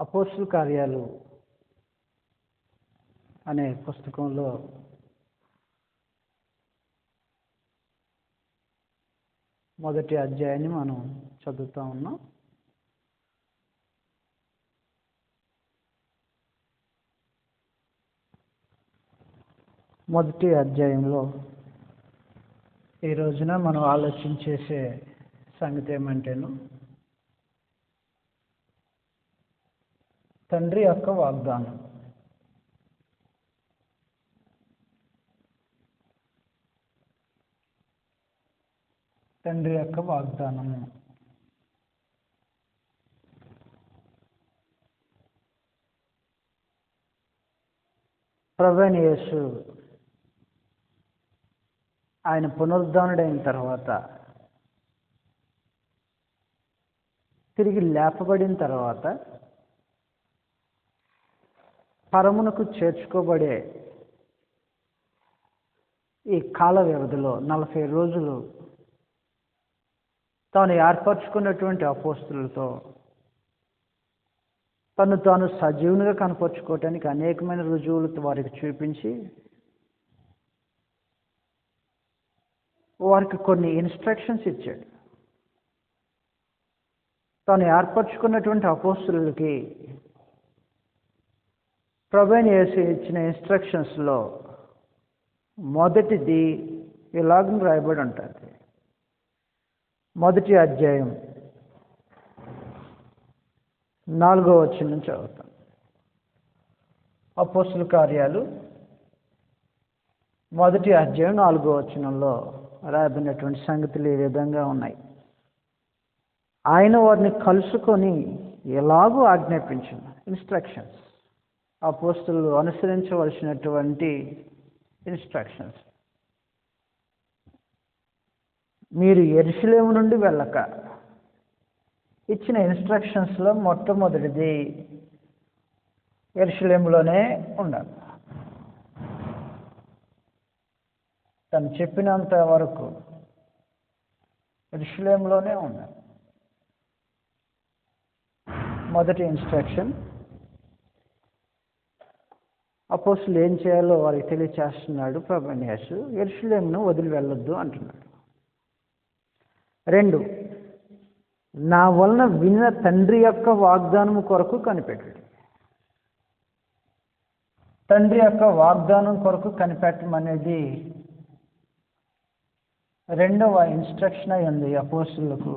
అపోస్తుల కార్యాలు అనే పుస్తకంలో మొదటి అధ్యాయాన్ని మనం చదువుతా ఉన్నాం. మొదటి అధ్యాయంలో ఈ రోజున మనం ఆలోచించేసే సంగతి ఏమంటేను, తండ్రి యొక్క వాగ్దానం. తండ్రి యొక్క వాగ్దానము. ప్రభువైన యేసు ఆయన పునరుద్ధానుడైన తర్వాత, తిరిగి లేపబడిన తర్వాత, పరమునకు చేర్చుకోబడే ఈ కాల వ్యవధిలో 40 రోజులు తాను ఏర్పరచుకున్నటువంటి అపోస్తులతో తాను సజీవునిగా కనపరుచుకోవటానికి అనేకమైన రుజువులు వారికి చూపించి, వారికి కొన్ని ఇన్స్ట్రక్షన్స్ ఇచ్చాడు. తాను ఏర్పరచుకున్నటువంటి అపోస్తులకి ప్రభువైన యేసు ఇచ్చిన ఇన్స్ట్రక్షన్స్లో మొదటిది ఇలాగ రాయబడి ఉంటుంది. మొదటి అధ్యాయం 4వ వచనం నుంచి చదువుతాం. అపోస్తుల కార్యాలు మొదటి అధ్యాయం 4వ వచనంలో రాయబడినటువంటి సంగతులు ఈ విధంగా ఉన్నాయి. ఆయన వారిని కలుసుకొని ఎలాగూ ఆజ్ఞాపించిన ఇన్స్ట్రక్షన్స్, అపోస్తులు అనుసరించవలసినటువంటి ఇన్స్ట్రక్షన్స్. మీరు యెరూషలేము నుండి వెళ్ళక, ఇచ్చిన ఇన్స్ట్రక్షన్స్లో మొట్టమొదటిది యెరూషలేములోనే ఉండాలి. తను చెప్పినంత వరకు యెరూషలేములోనే ఉండాలి. మొదటి ఇన్స్ట్రక్షన్. అపోస్తులు ఏం చేయాలో వారికి తెలియచేస్తున్నాడు ప్రభువైన యేసు. యెరూషలేమును వదిలి వెళ్ళొద్దు అంటున్నాడు. 2, నా వలన విన్న తండ్రి యొక్క వాగ్దానము కొరకు కనిపెట్టండి. తండ్రి యొక్క వాగ్దానం కొరకు కనిపెట్టమనేది 2వ ఇన్స్ట్రక్షన్ అయి ఉంది అపోస్తులకు.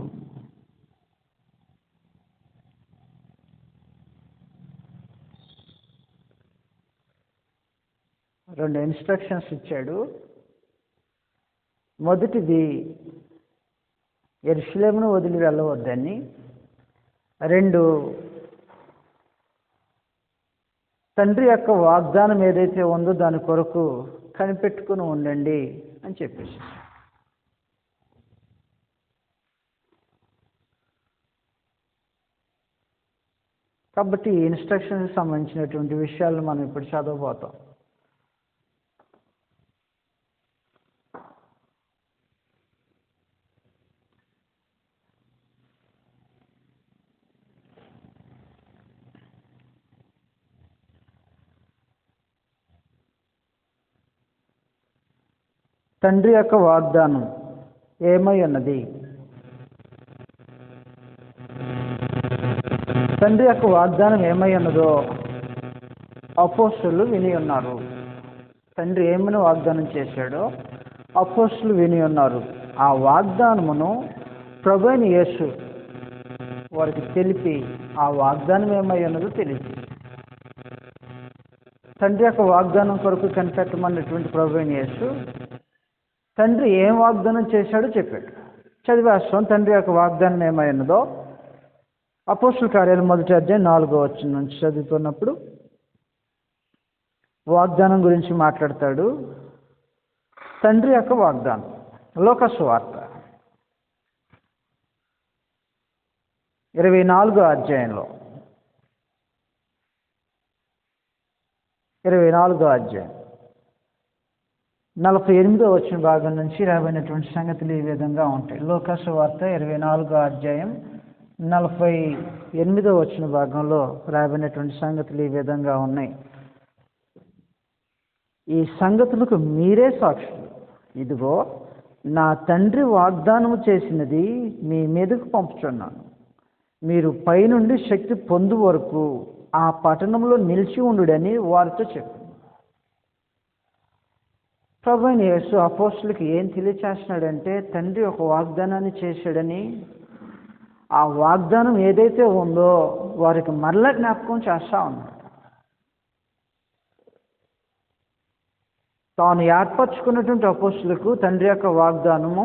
రెండు ఇన్స్ట్రక్షన్స్ ఇచ్చాడు. మొదటిది యెరూషలేమును వదిలి వెళ్ళవద్దని. 2, తండ్రి యొక్క వాగ్దానం ఏదైతే ఉందో దాని కొరకు కనిపెట్టుకుని ఉండండి అని చెప్పేసి. కాబట్టి ఈ ఇన్స్ట్రక్షన్కి సంబంధించినటువంటి విషయాలను మనం ఇప్పుడు చదవబోతాం. తండ్రి యొక్క వాగ్దానం ఏమై ఉన్నది? తండ్రి యొక్క వాగ్దానం ఏమై ఉన్నదో అపోస్తులు విని ఉన్నారు. తండ్రి ఏమని వాగ్దానం చేశాడో అపోస్తులు విని ఉన్నారు. ఆ వాగ్దానమును ప్రభువైన యేసు వారికి తెలిపి ఆ వాగ్దానం ఏమై ఉన్నదో తెలియదు. తండ్రి యొక్క వాగ్దానం కొరకు కనిపెట్టమన్నటువంటి ప్రభువైన యేసు తండ్రి ఏం వాగ్దానం చేశాడో చెప్పాడు. చదివేస్తాం. తండ్రి యొక్క వాగ్దానం ఏమై ఉన్నదో అపోస్తుల కార్యాలు మొదటి అధ్యాయం 4వ వచనం నుంచి చదువుతున్నప్పుడు వాగ్దానం గురించి మాట్లాడతాడు. తండ్రి యొక్క వాగ్దానం. లూకా సువార్త 24వ అధ్యాయంలో 24వ అధ్యాయం 48వ వచనం భాగం నుంచి రాబడినటువంటి సంగతులు ఈ విధంగా ఉంటాయి. లూకా సువార్త 24వ అధ్యాయం 48వ భాగంలో రాయబడినటువంటి సంగతులు ఈ విధంగా ఉన్నాయి. ఈ సంగతులకు మీరే సాక్షులు. ఇదిగో నా తండ్రి వాగ్దానము చేసినది మీ మీదకు పంపుచున్నాను. మీరు పైనుండి శక్తి పొందు వరకు ఆ పట్టణంలో నిలిచి ఉండుడని వారితో చెప్పారు. ప్రభువైన యేసు అపోస్తులకి ఏం తెలియచేస్తున్నాడంటే తండ్రి ఒక వాగ్దానాన్ని చేశాడని, ఆ వాగ్దానం ఏదైతే ఉందో వారికి మరలా జ్ఞాపకం చేస్తా ఉన్నాడు. తాను ఏర్పరచుకున్నటువంటి అపోస్తులకు తండ్రి యొక్క వాగ్దానము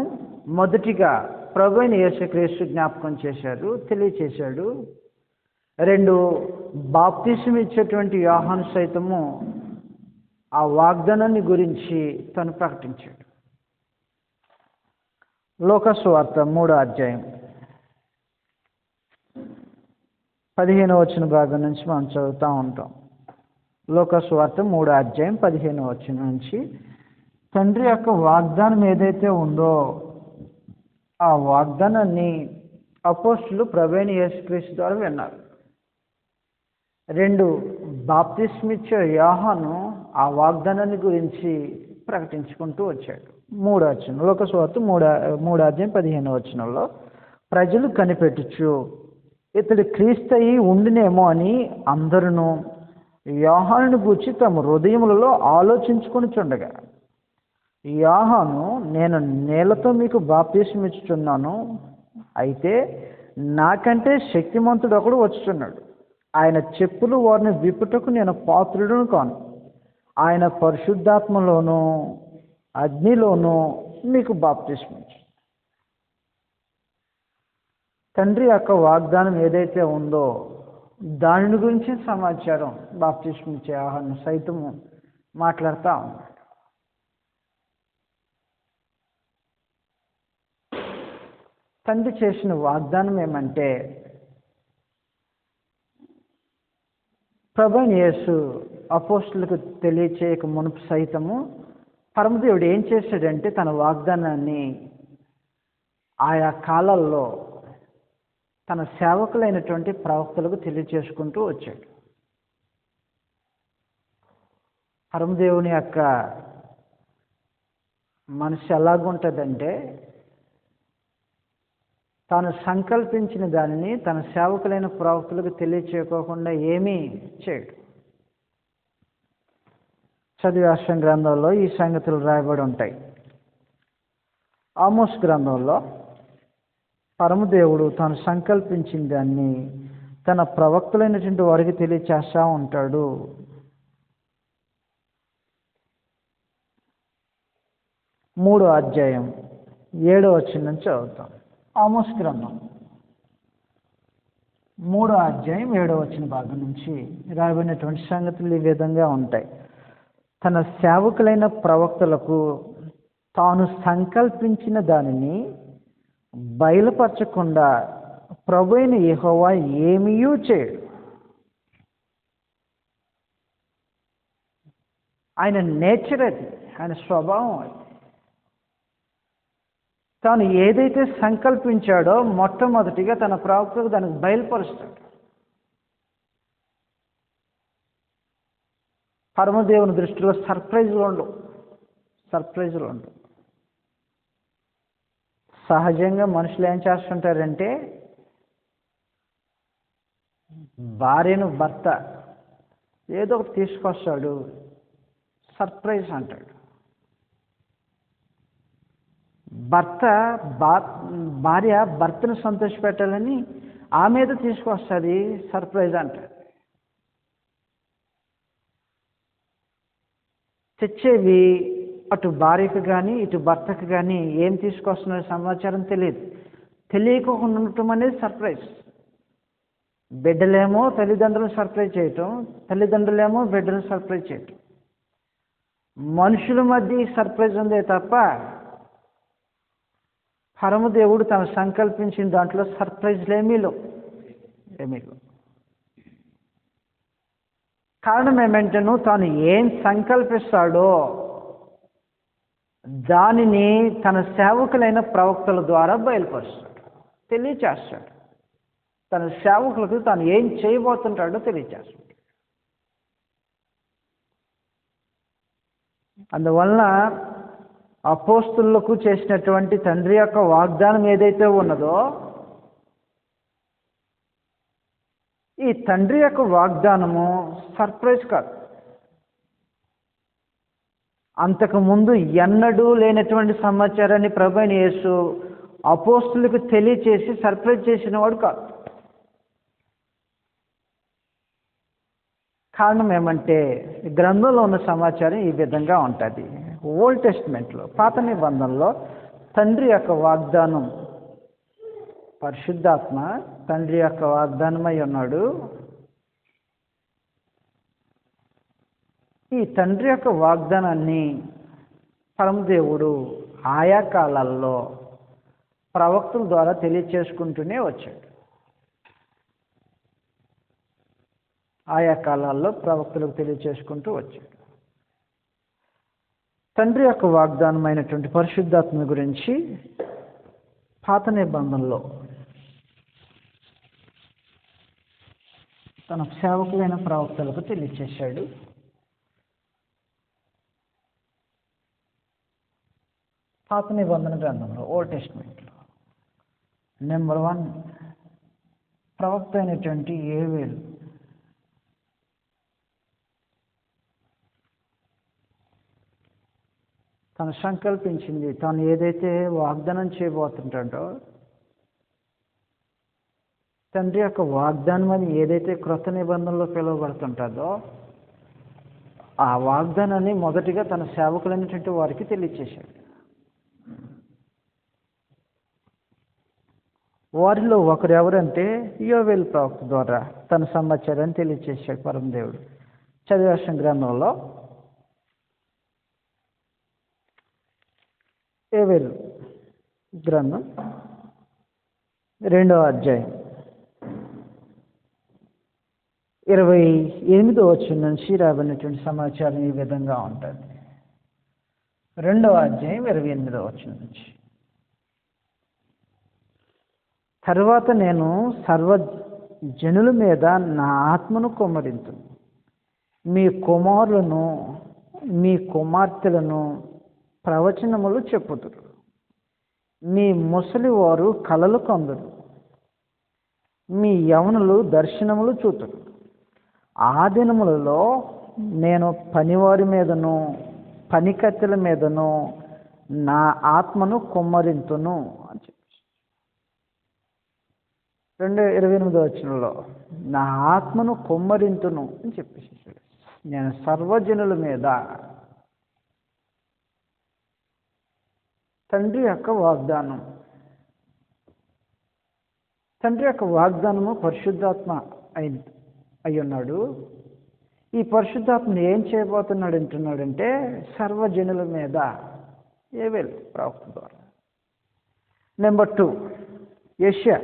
మొదటిగా ప్రభువైన యేసుక్రీస్తు జ్ఞాపకం చేశాడు, తెలియచేశాడు. 2 బాప్తిసం ఇచ్చేటువంటి యోహాను సైతము ఆ వాగ్దానాన్ని గురించి తను ప్రకటించాడు. లూకాసు వార్త 3వ అధ్యాయం 15వ భాగం నుంచి మనం చదువుతూ ఉంటాం. లూకాసు వార్త 3వ అధ్యాయం 15వ నుంచి తండ్రి యొక్క వాగ్దానం ఏదైతే ఉందో ఆ వాగ్దానాన్ని అపోస్తులు ప్రభువైన యేసుక్రీస్తు ద్వారా విన్నారు. 2 బాప్తిస్మిచ్చే యోహాను ఆ వాగ్దానాన్ని గురించి ప్రకటించుకుంటూ వచ్చాడు. 3వ వచనం లూకాసు వార్త 3వ అధ్యాయం 15వ వచనంలో ప్రజలు కనిపెట్టుచు ఇతడు క్రీస్తయి ఉండినేమో అని అందరూ యోహానుని గూర్చి తమ హృదయములలో ఆలోచించుకొనిచుండగా యోహాను నేను నీళ్లతో మీకు బాప్తిసం ఇచ్చుచున్నాను, అయితే నాకంటే శక్తిమంతుడు ఒకడు వచ్చుచున్నాడు. ఆయన చెప్పులు వారిని విప్పుటకు నేను పాత్రుడును కాను. ఆయన పరిశుద్ధాత్మలోనూ అగ్నిలోనూ మీకు బాప్తిసం ఇచ్చు. తండ్రి యొక్క వాగ్దానం ఏదైతే ఉందో దాని గురించి సమాచారం బాప్తిసం ఇచ్చే యోహాను సైతము మాట్లాడుతూ ఉన్నాడు. తండ్రి చేసిన వాగ్దానం ఏమంటే ప్రభువైన యేసు అపోస్తులకు తెలియచేయక మునుపు సైతము పరమదేవుడు ఏం చేశాడంటే తన వాగ్దానాన్ని ఆయా కాలాల్లో తన సేవకులైనటువంటి ప్రవక్తలకు తెలియచేసుకుంటూ వచ్చాడు. పరమదేవుని యొక్క మనసు ఎలాగుంటుందంటే తాను సంకల్పించిన దానిని తన సేవకులైన ప్రవక్తలకు తెలియచేయకోకుండా ఏమీ చేయడు. చదివేశ్వం గ్రంథంలో ఈ సంగతులు రాయబడి ఉంటాయి. ఆమోస్ గ్రంథంలో పరమదేవుడు తాను సంకల్పించిన దాన్ని తన ప్రవక్తలైనటువంటి వారికి తెలియచేస్తూ ఉంటాడు. మూడో అధ్యాయం 7వ వచనం నుంచి చదువుతాం. ఆమోస్ గ్రంథం 3వ అధ్యాయం 7వ భాగం నుంచి రాయబడినటువంటి సంగతులు ఈ విధంగా ఉంటాయి. తన సేవకులైన ప్రవక్తలకు తాను సంకల్పించిన దానిని బయలుపరచకుండా ప్రభువైన యెహోవా ఏమీయూ చేయడు. ఆయన నేచర్ అది, ఆయన స్వభావం అది. తాను ఏదైతే సంకల్పించాడో మొట్టమొదటిగా తన ప్రవక్తకు దానికి బయలుపరుస్తాడు. పరమదేవుని దృష్టిలో సర్ప్రైజులు ఉండవు. సహజంగా మనుషులు ఏం చేస్తుంటారంటే భార్యను భర్త ఏదో ఒకటి తీసుకొస్తాడు, సర్ప్రైజ్ అంటాడు. భార్య భర్తను సంతోషపెట్టాలని ఆమె ఏదో తీసుకొస్తుంది, సర్ప్రైజ్ అంటాడు. తెచ్చేవి అటు భార్యకు కానీ ఇటు భర్తకు కానీ ఏం తీసుకొస్తున్న సమాచారం తెలియదు. తెలియకుండా ఉండటం అనేది సర్ప్రైజ్. బిడ్డలేమో తల్లిదండ్రులను సర్ప్రైజ్ చేయటం, తల్లిదండ్రులేమో బిడ్డలను సర్ప్రైజ్ చేయటం. మనుషుల మధ్య సర్ప్రైజ్ ఉందే తప్ప పరమదేవుడు తను సంకల్పించిన దాంట్లో సర్ప్రైజ్లు ఏమీ లేవు. కారణం ఏమంటే తాను ఏం సంకల్పిస్తాడో దానిని తన సేవకులైన ప్రవక్తల ద్వారా బయలుపరుస్తాడు, తెలియచేస్తాడు. తన సేవకులకు తాను ఏం చేయబోతుంటాడో తెలియజేస్తాడు. అందువలన అపోస్తులకు చేసినటువంటి తండ్రి యొక్క వాగ్దానం ఏదైతే ఉన్నదో, ఈ తండ్రి యొక్క వాగ్దానము సర్ప్రైజ్ కాదు. అంతకుముందు ఎన్నడూ లేనటువంటి సమాచారాన్ని ప్రభువైన యేసు అపోస్తులకు తెలియచేసి సర్ప్రైజ్ చేసిన వాడు కాదు. కారణం ఏమంటే ఈ గ్రంథంలో ఉన్న సమాచారం ఈ విధంగా ఉంటుంది. ఓల్డ్ టెస్ట్మెంట్లో, పాత నిబంధనలో తండ్రి యొక్క వాగ్దానం, పరిశుద్ధాత్మ తండ్రి యొక్క వాగ్దానమై ఉన్నాడు. ఈ తండ్రి యొక్క వాగ్దానాన్ని పరమదేవుడు ఆయా కాలాల్లో ప్రవక్తల ద్వారా తెలియచేసుకుంటూనే వచ్చాడు. ఆయా కాలాల్లో ప్రవక్తలకు తెలియచేసుకుంటూ వచ్చాడు. తండ్రి యొక్క వాగ్దానమైనటువంటి పరిశుద్ధాత్మ గురించి పాత నిబంధనలో తన సేవకులైన ప్రవక్తలకు తెలియచేశాడు. పాత నిబంధన గ్రంథంలో, ఓల్డ్ టెస్ట్మెంట్లో నెంబర్ 1 ప్రవక్త అయినటువంటి యోవేలు తను సంకల్పించింది, తాను ఏదైతే వాగ్దానం చేయబోతుంటాడో, తండ్రి యొక్క వాగ్దానం అని ఏదైతే క్రొత్త నిబంధనలో పిలువబడుతుంటుందో, ఆ వాగ్దానాన్ని మొదటిగా తన సేవకులైనటువంటి వారికి తెలియచేశాడు. వారిలో ఒకరు ఎవరంటే యోవేలు ప్రవక్త ద్వారా తన సమాచారాన్ని తెలియచేశాడు పరమదేవుడు. చదివేసిన గ్రంథంలో యోవేలు గ్రంథం 2వ అధ్యాయం 28వ వచనం నుంచి రాబడినటువంటి సమాచారం ఈ విధంగా ఉంటుంది. 2వ అధ్యాయం 28వ వచనం నుంచి, తర్వాత నేను సర్వ జనుల మీద నా ఆత్మను కుమ్మరింతును. మీ కుమారులను మీ కుమార్తెలను ప్రవచనములు చెప్పుదురు. మీ ముసలివారు కలలు కందురు. మీ యవనులు దర్శనములు చూతురు. ఆ దినములలో నేను పనివారి మీదను పనికత్తెల మీదను నా ఆత్మను కుమ్మరింతును అని చెప్పి 28వ వచనంలో నా ఆత్మను కుమ్మరింతును అని చెప్పేసి, నేను సర్వజనుల మీద. తండ్రి యొక్క వాగ్దానం, తండ్రి యొక్క వాగ్దానము పరిశుద్ధాత్మ అయి ఉన్నాడు. ఈ పరిశుద్ధాత్మను ఏం చేయబోతున్నాడు అంటున్నాడంటే సర్వజనుల మీద, యోవేలు ప్రవక్త ద్వారా. నెంబర్ 2 యెషయా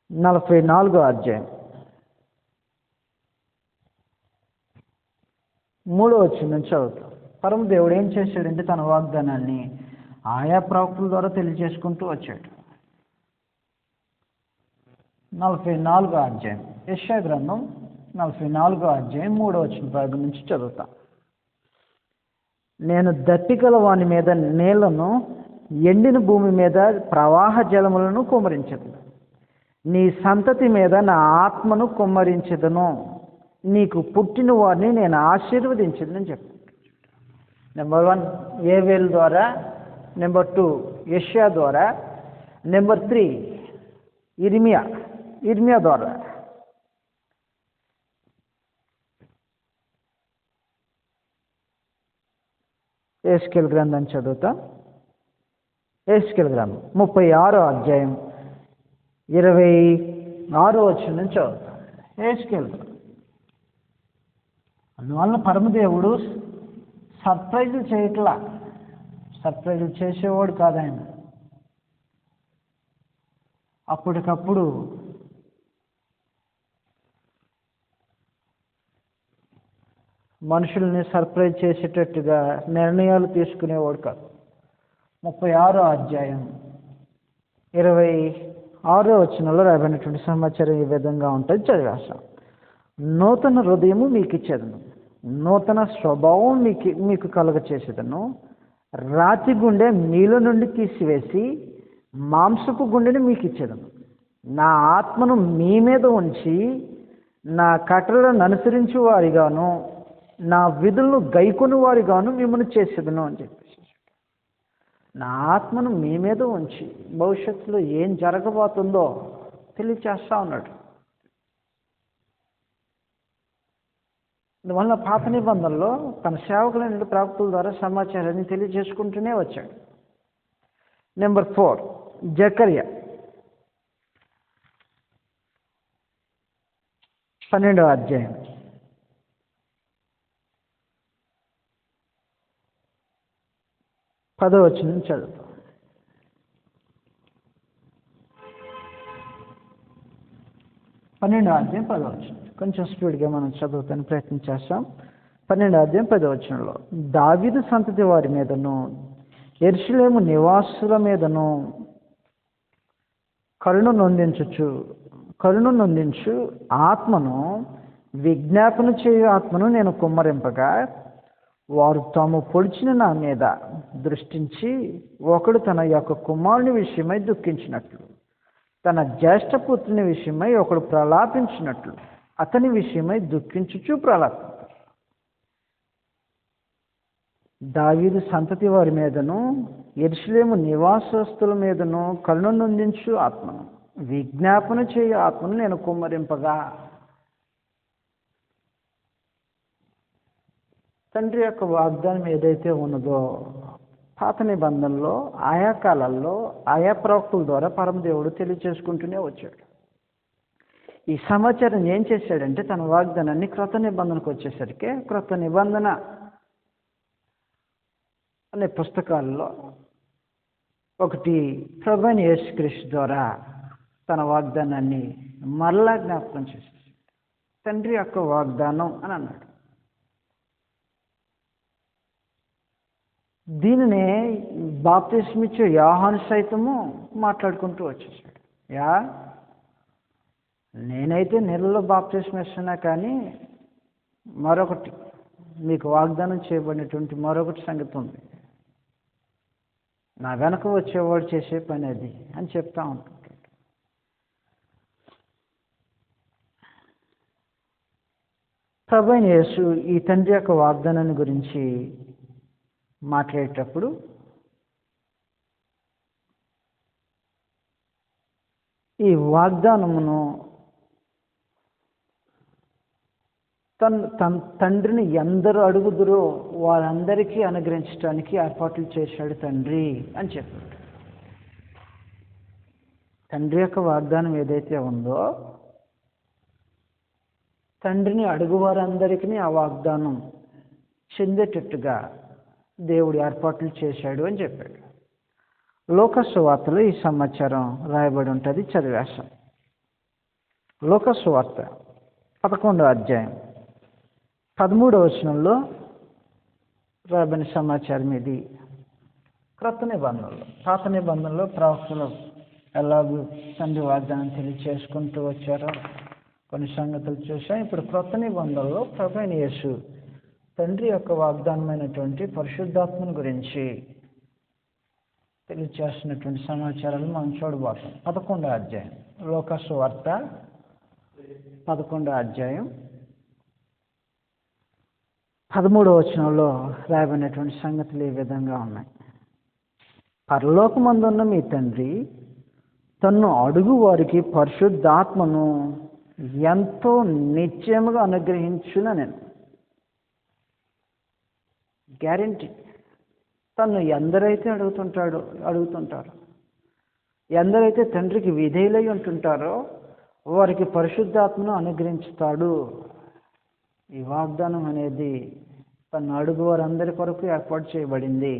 44వ అధ్యాయం 3వ వచనం నుంచి చదువుతాం. పరమదేవుడు ఏం చేశాడంటే తన వాగ్దానాన్ని ఆయా ప్రవక్తల ద్వారా తెలియజేసుకుంటూ వచ్చాడు. 44వ అధ్యాయం యెషయా గ్రంథం 44వ అధ్యాయం 3వ వచనం భాగం నుంచి చదువుతాం. నేను దప్పికల వాని మీద నీళ్లను, ఎండిన భూమి మీద ప్రవాహ జలములను కుమ్మరించెదను. నీ సంతతి మీద నా ఆత్మను కుమ్మరించెదను. నీకు పుట్టిన వారిని నేను ఆశీర్వదించదని చెప్పాను. నెంబర్ 1 యోవేలు ద్వారా, నెంబర్ 2 యెషయా ద్వారా, నెంబర్ 3 ఇర్మియా ద్వారా. యెహెజ్కేలు గ్రంథాన్ని చదువుతా. యెహెజ్కేలు గ్రంథం 36వ అధ్యాయం 26వ వచనం నుంచి చదువుతాం. యెహెజ్కేలు. అందువలన పరమదేవుడు సర్ప్రైజులు చేయట్లా, సర్ప్రైజులు చేసేవాడు కాదు ఆయన. అప్పటికప్పుడు మనుషుల్ని సర్ప్రైజ్ చేసేటట్టుగా నిర్ణయాలు తీసుకునేవాడు కాదు. 36వ అధ్యాయం 26వ వచనంలో రాయబడినటువంటి సమాచారం ఈ విధంగా ఉంటుంది. చదివేస్తాం. నూతన హృదయము మీకు ఇచ్చేదను, నూతన స్వభావం మీకు కలుగ చేసేదను. రాతి గుండె మీలో నుండి తీసివేసి మాంసపు గుండెని మీకు ఇచ్చేదను. నా ఆత్మను మీ మీద ఉంచి నా కట్టడలను అనుసరించు వారిగాను నా విధులను గైకొని వారిగాను మిమ్మల్ని చేసేదను అని చెప్పేసి, నా ఆత్మను మీ మీద ఉంచి భవిష్యత్తులో ఏం జరగబోతుందో తెలియచేస్తా ఉన్నాడు. అందువల్ల పాత నిబంధనలో తన సేవకులైన ప్రవక్తల ద్వారా సమాచారాన్ని తెలియజేసుకుంటూనే వచ్చాడు. నెంబర్ 4, జకర్యా 12వ అధ్యాయం 10వ వచనం చదువుతాం. 12వ అధ్యాయం 10వ వచనం కొంచెం స్పీడ్గా మనం చదువుతానికి ప్రయత్నం చేస్తాం. 12వ అధ్యాయం 10వ వచనంలో, దావీదు సంతతి వారి మీదను యెరూషలేము నివాసుల మీదను కరుణ నొందించు ఆత్మను, విజ్ఞాపన చేయు ఆత్మను నేను కుమ్మరింపగా వారు తాము పొడిచిన నా మీద దృష్టించి, ఒకడు తన యొక్క కుమారుని విషయమై దుఃఖించినట్లు, తన జ్యేష్ఠపుత్రుని విషయమై ఒకడు ప్రలాపించినట్లు అతని విషయమై దుఃఖించుచు ప్రలాపిస్తారు. దావీదు సంతతి వారి మీదను యెరూషలేము నివాసస్తుల మీదను కరుణ నొందించు ఆత్మను, విజ్ఞాపన చేయు ఆత్మను నేను కుమ్మరింపగా. తండ్రి యొక్క వాగ్దానం ఏదైతే ఉన్నదో పాత నిబంధనలో ఆయా కాలాల్లో ఆయా ప్రవక్తల ద్వారా పరమదేవుడు తెలియచేసుకుంటూనే వచ్చాడు. ఈ సమాచారం ఏం చేశాడంటే తన వాగ్దానాన్ని క్రొత్త నిబంధనకు వచ్చేసరికి క్రొత్త నిబంధన అనే పుస్తకాల్లో ఒకటి ప్రభువైన యేసుక్రీస్తు ద్వారా తన వాగ్దానాన్ని మరలా జ్ఞాపకం చేసేసాడు. తండ్రి యొక్క వాగ్దానం అని అన్నాడు. దీనినే బాప్తిస్మిచ్చే యోహాను సైతము మాట్లాడుకుంటూ వచ్చేసాడు. నేనైతే నీళ్ళలో బాప్తిస్మం ఇస్తున్నా, కానీ మరొకటి మీకు వాగ్దానం చేయబడినటువంటి మరొకటి సంగతి ఉంది, నా వెనక వచ్చేవాడు చేసే పని అది అని చెప్తా ఉంటుంటాడు. ప్రభువైన యేసు ఈ తండ్రి యొక్క వాగ్దానాన్ని గురించి మాట్లాడేటప్పుడు ఈ వాగ్దానమును తన తండ్రిని ఎందరు అడుగుదురో వారందరికీ అనుగ్రహించడానికి ఏర్పాట్లు చేశాడు తండ్రి అని చెప్పాడు. తండ్రి యొక్క వాగ్దానం ఏదైతే ఉందో తండ్రిని అడుగు వారందరికీ ఆ వాగ్దానం చెందేటట్టుగా దేవుడు ఏర్పాట్లు చేశాడు అని చెప్పాడు. లూకా సువార్తలో ఈ సమాచారం రాయబడి ఉంటుంది. చదివేస్తాం. లూకా సువార్త 11వ అధ్యాయం 13వ వచనంలో రాయబడిన సమాచారం ఇది. క్రొత్త నిబంధనలో పాత నిబంధనలో ప్రవక్తలు ఎలాగూ తండ్రి వాగ్దానం తెలియచేసుకుంటూ వచ్చారో కొన్ని సంగతులు చూసాం. ఇప్పుడు క్రొత్త నిబంధనలో ప్రభువైన యేసు తండ్రి యొక్క వాగ్దానమైనటువంటి పరిశుద్ధాత్మను గురించి తెలియచేస్తున్నటువంటి సమాచారాలు మనం చూడబోతాం. 11వ అధ్యాయం లూకా సువార్త 11వ అధ్యాయం 13వ వచనంలో రాయబడినటువంటి సంగతులు ఈ విధంగా ఉన్నాయి. పరలోకమందున్న మీ తండ్రి తన్ను అడుగు వారికి పరిశుద్ధాత్మను ఎంతో నిశ్చయముగా అనుగ్రహించున. నేను గ్యారెంటీ. తను ఎందరైతే అడుగుతుంటారో ఎందరైతే తండ్రికి విధేయులై ఉంటుంటారో వారికి పరిశుద్ధాత్మను అనుగ్రహించుతాడు. ఈ వాగ్దానం అనేది తను అడుగు వారందరి కొరకు ఏర్పాటు చేయబడింది.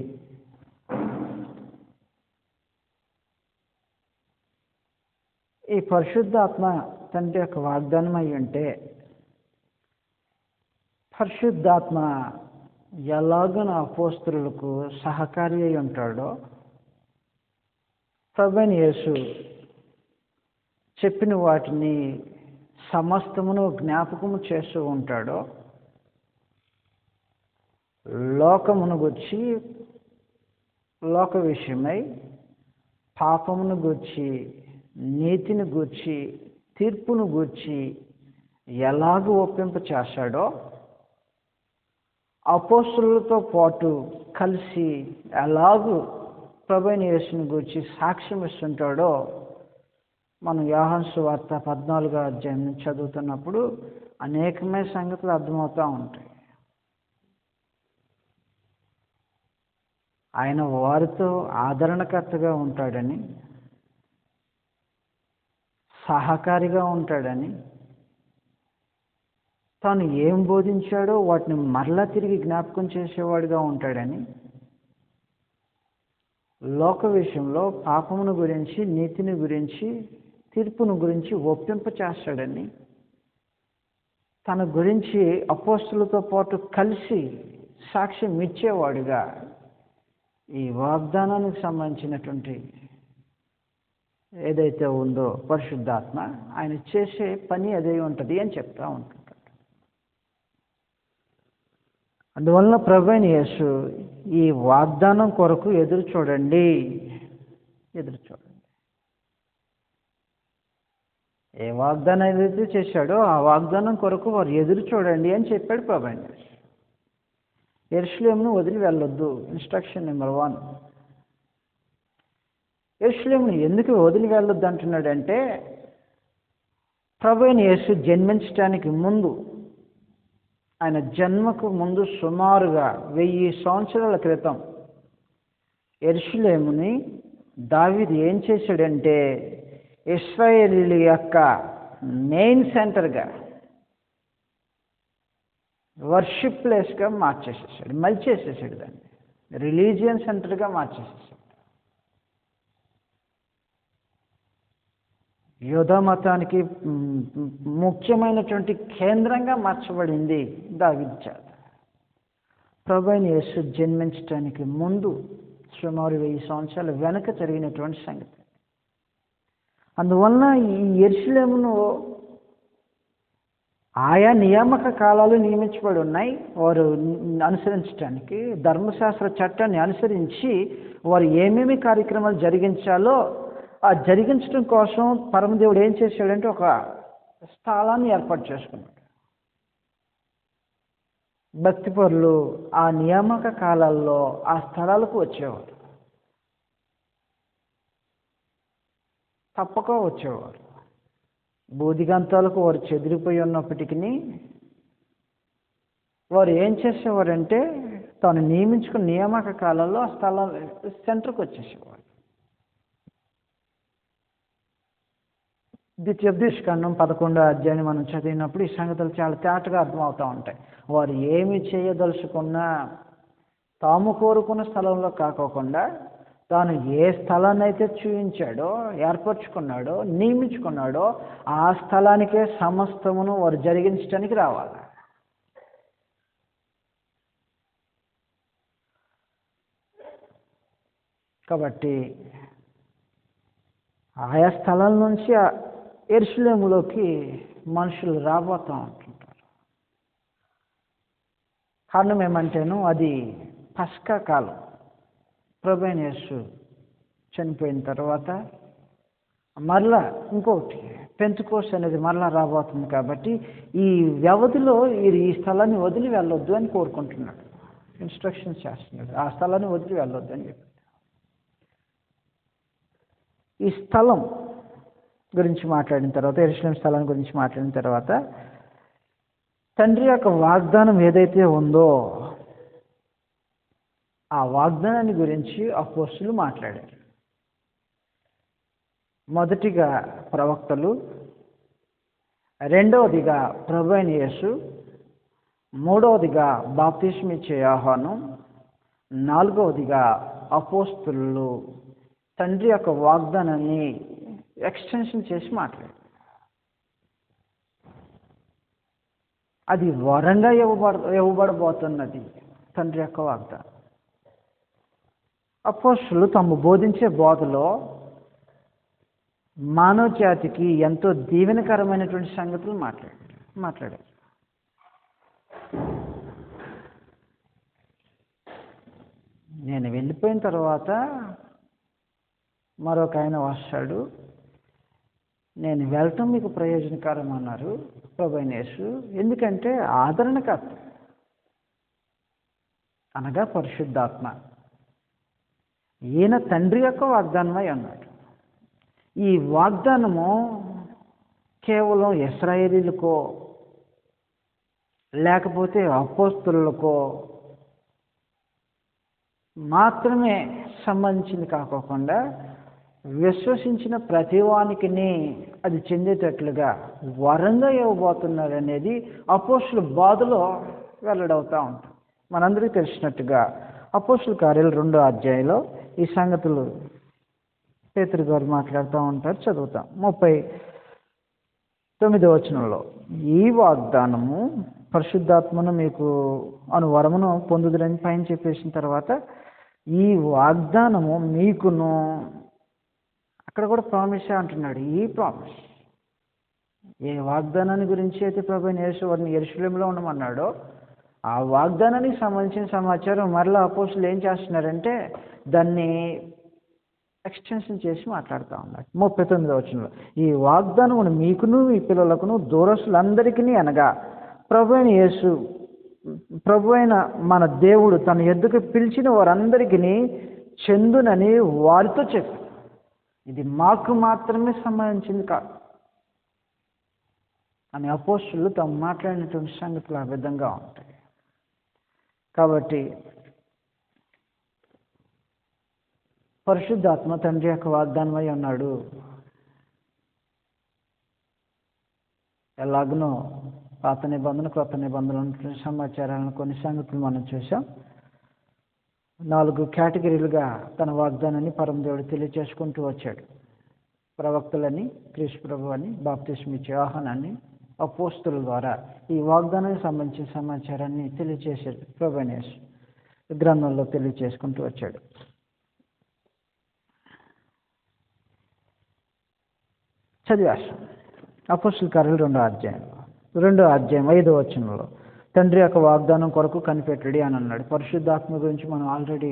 ఈ పరిశుద్ధాత్మ తండ్రి యొక్క వాగ్దానం అయి ఉంటే పరిశుద్ధాత్మ ఎలాగో నా అపోస్తలులకు సహకారి అయి ఉంటాడో ప్రభువైన యేసు చెప్పిన వాటిని సమస్తమును జ్ఞాపకము చేస్తూ ఉంటాడో, లోకమును గూర్చి, లోక విషయమై, పాపమును గూర్చి, నీతిని గూర్చి, తీర్పును గూర్చి ఎలాగ ఒప్పింప చేశాడో, అపోస్తలులతో పాటు కలిసి ఎలాగూ ప్రభువైన యేసుని గూర్చి సాక్ష్యం ఇస్తుంటాడో మనం యోహాను సువార్త 14వ అధ్యాయం చదువుతున్నప్పుడు అనేకమైన సంగతులు అర్థమవుతూ ఉంటాయి. ఆయన వారితో ఆదరణకర్తగా ఉంటాడని, సహకారిగా ఉంటాడని, తాను ఏం బోధించాడో వాటిని మరలా తిరిగి జ్ఞాపకం చేసేవాడుగా ఉంటాడని, లోక విషయంలో పాపమును గురించి, నీతిని గురించి, తీర్పును గురించి ఒప్పింప చేస్తాడని, తన గురించి అపోస్తలులతో పాటు కలిసి సాక్ష్యం ఇచ్చేవాడుగా ఈ వాగ్దానానికి సంబంధించినటువంటి ఏదైతే ఉందో పరిశుద్ధాత్మ ఆయన చేసే పని అదే ఉంటుంది అని చెప్తా ఉంటుంటాడు. అందువలన ప్రభువైన యేసు ఈ వాగ్దానం కొరకు ఎదురు చూడండి. ఏ వాగ్దానం ఏదైతే చేశాడో ఆ వాగ్దానం కొరకు వారు ఎదురు చూడండి అని చెప్పాడు ప్రభువైన యేసు. యెరూషలేమును వదిలి వెళ్ళొద్దు. Instruction number 1. యెరూషలేమును ఎందుకు వదిలి వెళ్ళొద్దు అంటున్నాడంటే, ప్రభువైన యేసు జన్మించడానికి ముందు, ఆయన జన్మకు ముందు సుమారుగా 1000 సంవత్సరాల క్రితం యెరూషలేముని దావీదు ఏం చేశాడంటే ఇశ్రాయేలీయుల యొక్క మెయిన్ సెంటర్గా, వర్షిప్ ప్లేస్గా మార్చేసేసాడు, మలిచేసేసాడు. దాన్ని రిలీజియన్ సెంటర్గా మార్చేసేసాడు. యూదా మతానికి ముఖ్యమైనటువంటి కేంద్రంగా మార్చబడింది దావీదు చేత. ప్రభువైన యేసు జన్మించడానికి ముందు సుమారు 1000 సంవత్సరాల వెనక జరిగినటువంటి సంగతి. అందువలన ఈ యెరూషలేమును ఆయా నియామక కాలాలు నియమించబడి ఉన్నాయి. వారు అనుసరించడానికి ధర్మశాస్త్ర చట్టాన్ని అనుసరించి వారు ఏమేమి కార్యక్రమాలు జరిగించాలో ఆ జరిగించడం కోసం పరమదేవుడు ఏం చేశాడంటే ఒక స్థలాన్ని ఏర్పాటు చేసుకున్నాడు. భక్తిపరులు ఆ నియామక కాలాల్లో ఆ స్థలాలకు వచ్చేవారు, తప్పక వచ్చేవారు. బూదిగంతాలకు వారు చెదిరిపోయి ఉన్నప్పటికీ వారు ఏం చేసేవారంటే తాను నియమించుకున్న నియామక కాలంలో ఆ స్థలం సెంటర్కి వచ్చేసేవారు. ద్వితీయోపదేశకాండం 11వ అధ్యాయాన్ని మనం చదివినప్పుడు ఈ సంగతులు చాలా తేటగా అర్థమవుతూ ఉంటాయి. వారు ఏమి చేయదలుచుకున్నా తాము కోరుకున్న స్థలంలో కాకోకుండా తాను ఏ స్థలాన్ని అయితే చూపించాడో, ఏర్పరచుకున్నాడో, నియమించుకున్నాడో ఆ స్థలానికే సమస్తమును వారు జరిగించడానికి రావాలి. కాబట్టి ఆయా స్థలాల నుంచి యెరూషలేములోకి మనుషులు రాబోతూ ఉంటుంటారు. కారణం ఏమంటేను అది పస్కా కాలం. ప్రభువైన యేసు చనిపోయిన తర్వాత మరలా ఇంకొకటి పెంతెకోస్తు అనేది మరలా రాబోతుంది. కాబట్టి ఈ వ్యవధిలో ఈ స్థలాన్ని వదిలి వెళ్ళొద్దు అని కోరుకుంటున్నాడు, ఇన్స్ట్రక్షన్స్ చేస్తున్నాడు. ఆ స్థలాన్ని వదిలి వెళ్ళొద్దు అని చెప్పి ఈ స్థలం గురించి మాట్లాడిన తర్వాత, యెరూషలేము స్థలం గురించి మాట్లాడిన తర్వాత తండ్రి యొక్క వాగ్దానం ఏదైతే ఉందో ఆ వాగ్దానాన్ని గురించి అపోస్తలులు మాట్లాడారు. మొదటిగా ప్రవక్తలు, రెండవదిగా ప్రభువైన యేసు, మూడవదిగా బాప్తిస్మిచ్చే యోహాను, నాలుగవదిగా అపోస్తలులు తండ్రి యొక్క వాగ్దానాన్ని ఎక్స్టెన్షన్ చేసి మాట్లాడారు. అది వరంగా ఇవ్వబడబోతున్నది తండ్రి యొక్క వాగ్దానం. అపోస్తలులు తాము బోధించే బోధలో మానవ జాతికి ఎంతో దీవెనకరమైనటువంటి సంగతులు మాట్లాడారు. నేను వెళ్ళిపోయిన తర్వాత మరొక ఆయన వస్తాడు, నేను వెళ్ళటం మీకు ప్రయోజనకరం అన్నారు ప్రభువైన యేసు. ఎందుకంటే ఆదరణకర్త అనగా పరిశుద్ధాత్మ, ఈయన తండ్రి యొక్క వాగ్దానమై ఉన్నాడు. ఈ వాగ్దానము కేవలం ఇశ్రాయేలీలకో లేకపోతే అపోస్తలులకో మాత్రమే సంబంధించింది కాకోకుండా విశ్వసించిన ప్రతివానికి అది చెందేటట్లుగా వరంగా ఇవ్వబోతున్నారు అనేది అపోస్తుల బోధలో వెల్లడవుతూ ఉంటుంది. మనందరికీ తెలిసినట్టుగా అపోస్తుల కార్యాలు 2వ అధ్యాయంలో ఈ సంగతులు పేతురు గారు మాట్లాడుతూ ఉంటారు. చదువుతాం 39వ వచనంలో, ఈ వాగ్దానము పరిశుద్ధాత్మను మీకు వరమును పొందుదురని పైన చెప్పేసిన తర్వాత, ఈ వాగ్దానము మీకును, అక్కడ కూడా ప్రామిస్ అంటున్నాడు. ఈ ప్రామిస్ ఏ వాగ్దానాన్ని గురించి అయితే ప్రభువైన యేసు వారిని యెరూషలేములో ఉండమన్నాడో ఆ వాగ్దానానికి సంబంధించిన సమాచారం మరలా అపోస్తులు ఏం చేస్తున్నారంటే దాన్ని ఎక్స్టెన్షన్ చేసి మాట్లాడుతూ ఉన్నారు. 39వ వచనంలో, ఈ వాగ్దానమును మీకును మీ పిల్లలకును దూరస్తులందరికీ అనగా ప్రభువైన యేసు ప్రభువైన మన దేవుడు తన యొద్దకు పిలిచిన వారందరికీ చెందునని వారితో చెప్పారు. ఇది మాకు మాత్రమే సంబంధించింది కాదు అని అపోస్తులు తాము మాట్లాడినటువంటి సంగతులు ఆ విధంగా ఉంటాయి. కాబట్టి పరిశుద్ధాత్మ తండ్రి యొక్క వాగ్దానమై ఉన్నాడు. ఎలాగనో పాత నిబంధన క్రొత్త నిబంధనల సమాచారాలను కొన్ని సంగతులు మనం చూసాం. 4 కేటగిరీలుగా తన వాగ్దానాన్ని పరమదేవుడు తెలియచేసుకుంటూ వచ్చాడు. ప్రవక్తలని, క్రీస్తు ప్రభువు అని, బాప్తిస్మం ఇచ్చే యోహానాన్ని, అపోస్తుల ద్వారా ఈ వాగ్దానానికి సంబంధించిన సమాచారాన్ని తెలియచేసాడు. ప్రభువైన యేసు గ్రంథంలో తెలియచేసుకుంటూ వచ్చాడు. చదివేస్తాం. అపోస్తుల కార్యాలు 2వ అధ్యాయం 5వ వచనంలో, తండ్రి యొక్క వాగ్దానం కొరకు కనిపెట్టడి అని అన్నాడు. పరిశుద్ధాత్మ గురించి మనం ఆల్రెడీ